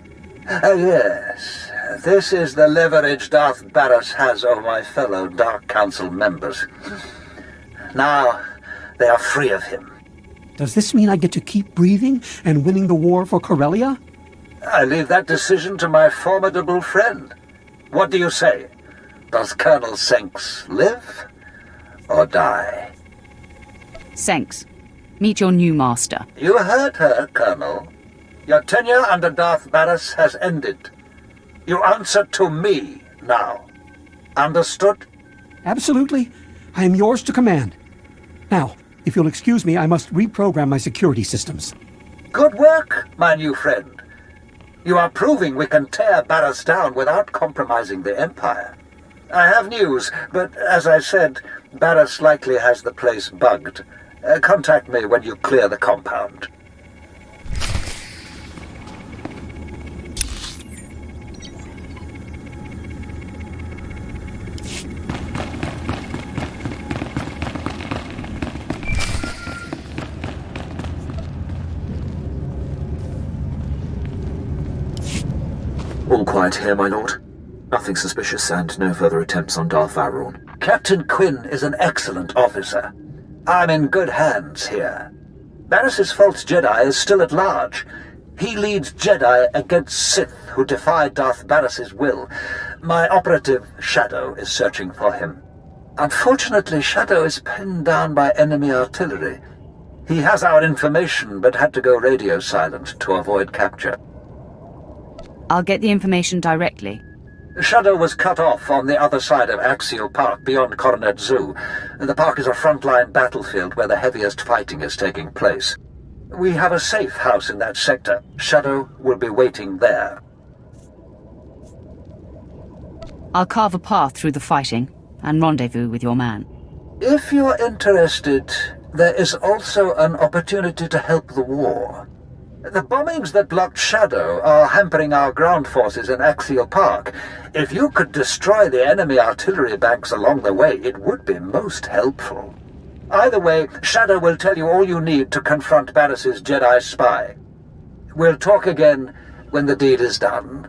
Yes. This is the leverage Darth Barris has over my fellow Dark Council members. Now, they are free of him. Does this mean I get to keep breathing and winning the war for Corellia? I leave that decision to my formidable friend. What do you say? Does Colonel Senks live or die? Senks, meet your new master. You heard her, Colonel. Your tenure under Darth Barris has ended. You answer to me now. Understood? Absolutely. I am yours to command. Now, if you'll excuse me, I must reprogram my security systems. Good work, my new friend. You are proving we can tear Barris down without compromising the Empire. I have news, but as I said, Barris likely has the place bugged. Contact me when you clear the compound. All quiet here, my lord. Nothing suspicious and no further attempts on Darth Vowron. Captain Quinn is an excellent officer. I'm in good hands here. Barris's false Jedi is still at large. He leads Jedi against Sith who defy Darth Barris's will. My operative, Shadow, is searching for him. Unfortunately, Shadow is pinned down by enemy artillery. He has our information, but had to go radio silent to avoid capture. I'll get the information directly. Shadow was cut off on the other side of Axial Park, beyond Coronet Zoo. The park is a frontline battlefield where the heaviest fighting is taking place. We have a safe house in that sector. Shadow will be waiting there. I'll carve a path through the fighting and rendezvous with your man. If you're interested, there is also an opportunity to help the war. The bombings that blocked Shadow are hampering our ground forces in Axial Park. If you could destroy the enemy artillery banks along the way, it would be most helpful. Either way, Shadow will tell you all you need to confront Barris's Jedi spy. We'll talk again when the deed is done.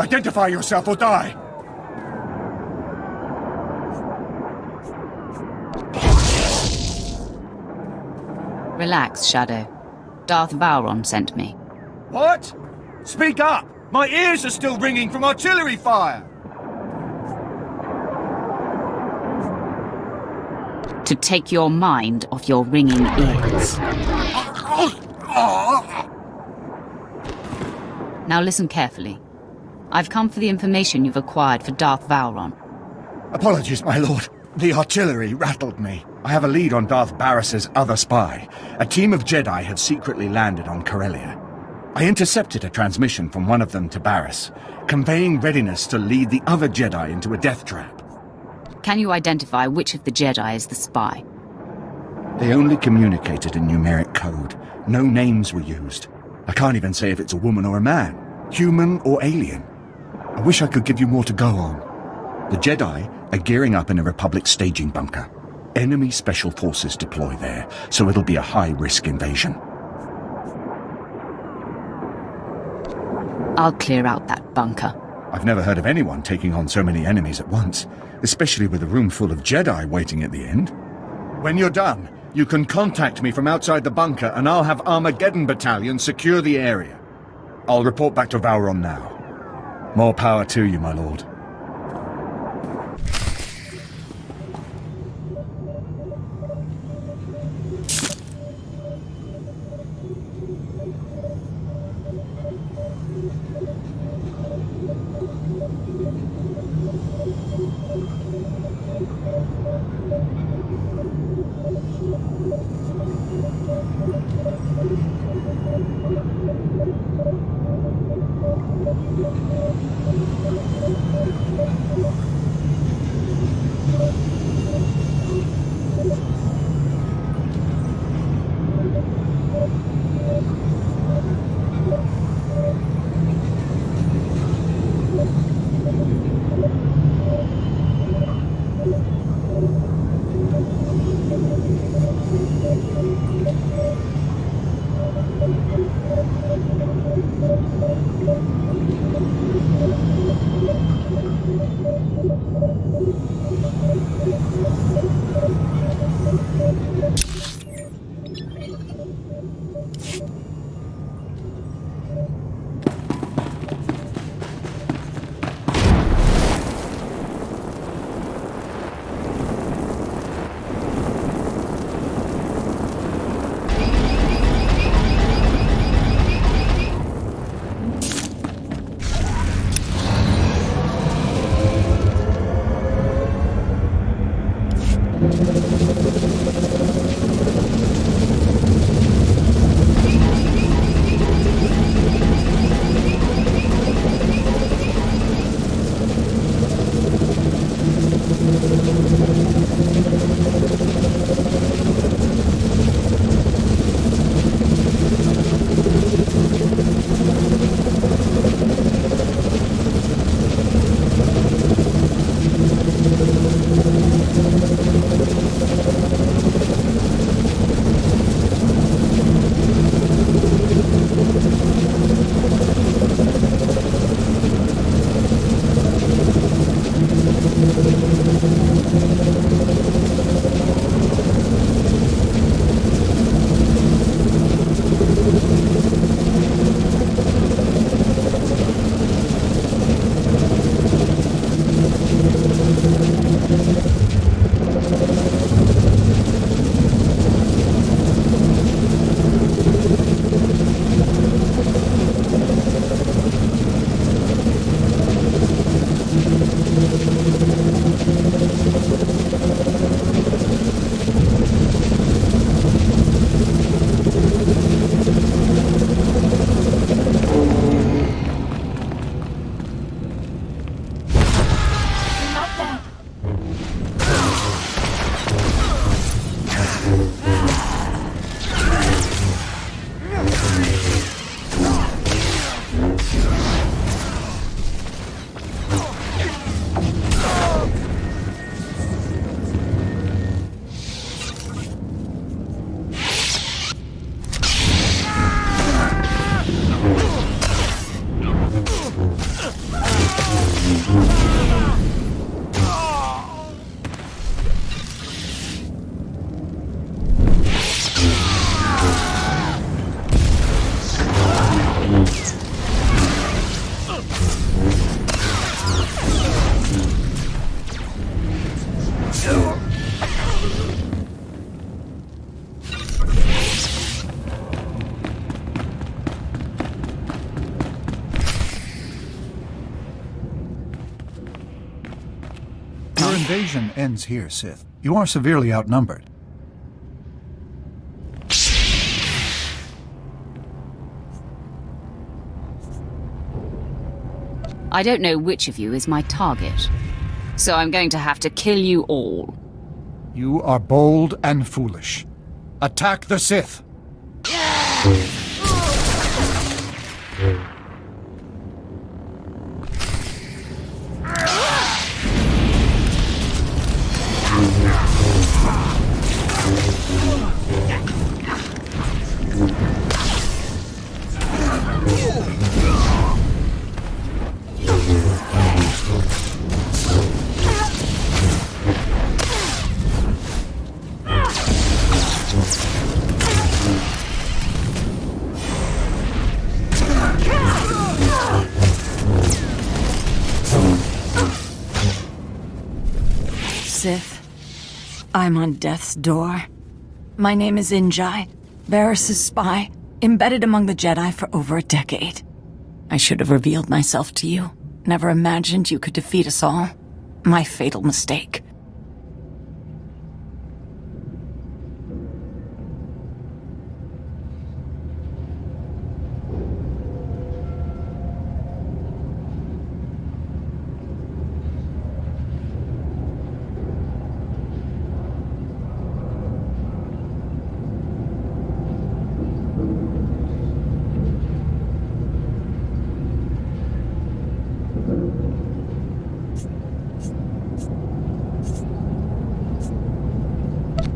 Identify yourself or die! Relax, Shadow. Darth Vowron sent me. What? Speak up! My ears are still ringing from artillery fire! To take your mind off your ringing ears. Now listen carefully. I've come for the information you've acquired for Darth Vowron. Apologies, my lord. The artillery rattled me. I have a lead on Darth Barris's other spy. A team of Jedi have secretly landed on Corellia. I intercepted a transmission from one of them to Barris, conveying readiness to lead the other Jedi into a death trap. Can you identify which of the Jedi is the spy? They only communicated in numeric code. No names were used. I can't even say if it's a woman or a man, human or alien. I wish I could give you more to go on. The Jedi are gearing up in a Republic staging bunker. Enemy special forces deploy there, so it'll be a high-risk invasion. I'll clear out that bunker. I've never heard of anyone taking on so many enemies at once, especially with a room full of Jedi waiting at the end. When you're done, you can contact me from outside the bunker and I'll have Armageddon Battalion secure the area. I'll report back to Vowron now. More power to you, my lord. invasion ends here, Sith. You are severely outnumbered. I don't know which of you is my target, so I'm going to have to kill you all. You are bold and foolish. Attack the Sith! Sith, I'm on death's door. My name is Injai, Varys' spy, embedded among the Jedi for over a decade. I should have revealed myself to you. Never imagined you could defeat us all. My fatal mistake.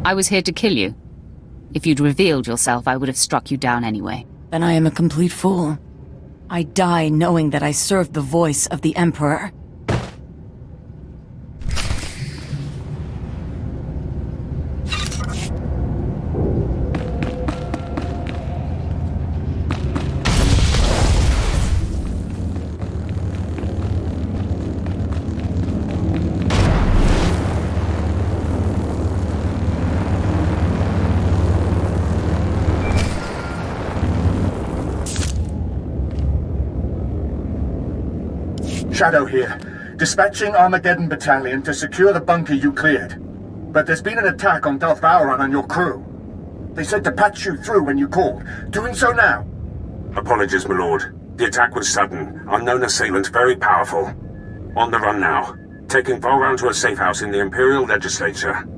I was here to kill you. If you'd revealed yourself, I would have struck you down anyway. Then I am a complete fool. I die knowing that I served the voice of the Emperor. Shadow here, dispatching Armageddon Battalion to secure the bunker you cleared. But there's been an attack on Darth Vowron and your crew. They said to patch you through when you called. Doing so now. Apologies, my lord. The attack was sudden. Unknown assailant, very powerful. On the run now. Taking Vowron to a safe house in the Imperial Legislature.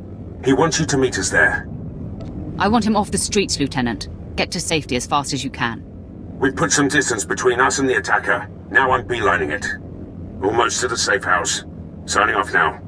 He wants you to meet us there. I want him off the streets, Lieutenant. Get to safety as fast as you can. We've put some distance between us and the attacker. Now I'm beelining it. Almost to the safe house. Signing off now.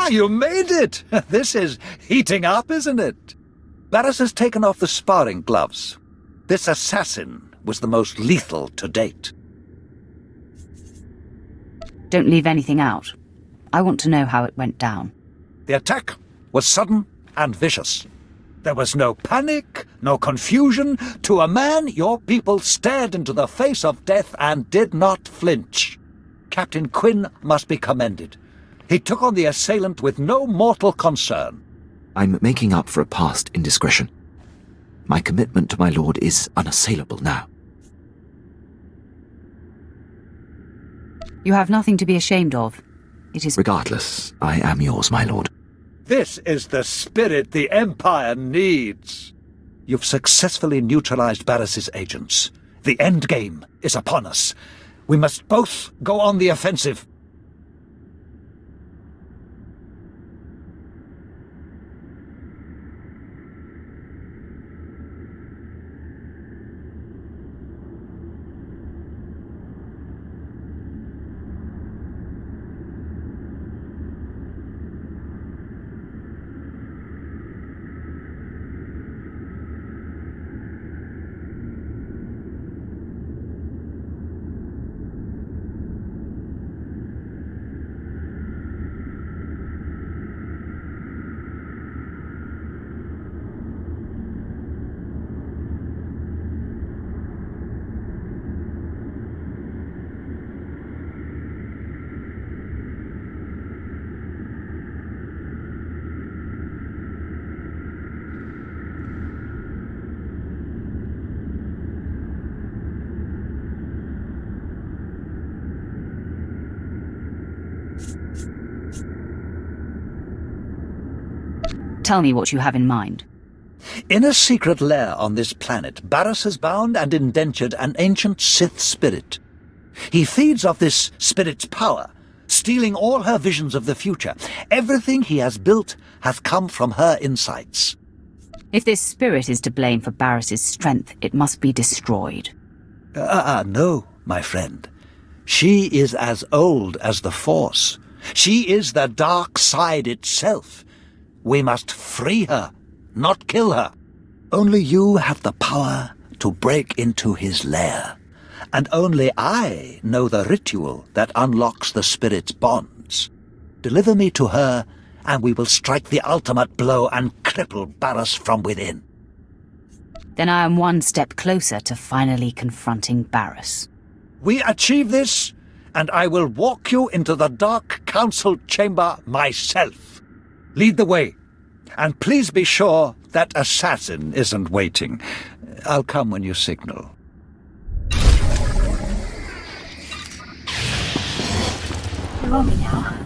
Ah, you made it! This is heating up, isn't it? Barris has taken off the sparring gloves. This assassin was the most lethal to date. Don't leave anything out. I want to know how it went down. The attack was sudden and vicious. There was no panic, no confusion. To a man, your people stared into the face of death and did not flinch. Captain Quinn must be commended. He took on the assailant with no mortal concern. I'm making up for a past indiscretion. My commitment to my lord is unassailable now. You have nothing to be ashamed of. It is... Regardless, I am yours, my lord. This is the spirit the Empire needs. You've successfully neutralized Barris's agents. The end game is upon us. We must both go on the offensive. Tell me what you have in mind. In a secret lair on this planet, Barris has bound and indentured an ancient Sith spirit. He feeds off this spirit's power, stealing all her visions of the future. Everything he has built has come from her insights. If this spirit is to blame for Barris's strength, it must be destroyed. No, my friend. She is as old as the Force. She is the dark side itself. We must free her, not kill her. Only you have the power to break into his lair. And only I know the ritual that unlocks the spirit's bonds. Deliver me to her, and we will strike the ultimate blow and cripple Barris from within. Then I am one step closer to finally confronting Barris. We achieve this, and I will walk you into the Dark Council chamber myself. Lead the way, and please be sure that assassin isn't waiting. I'll come when you signal. You owe me now.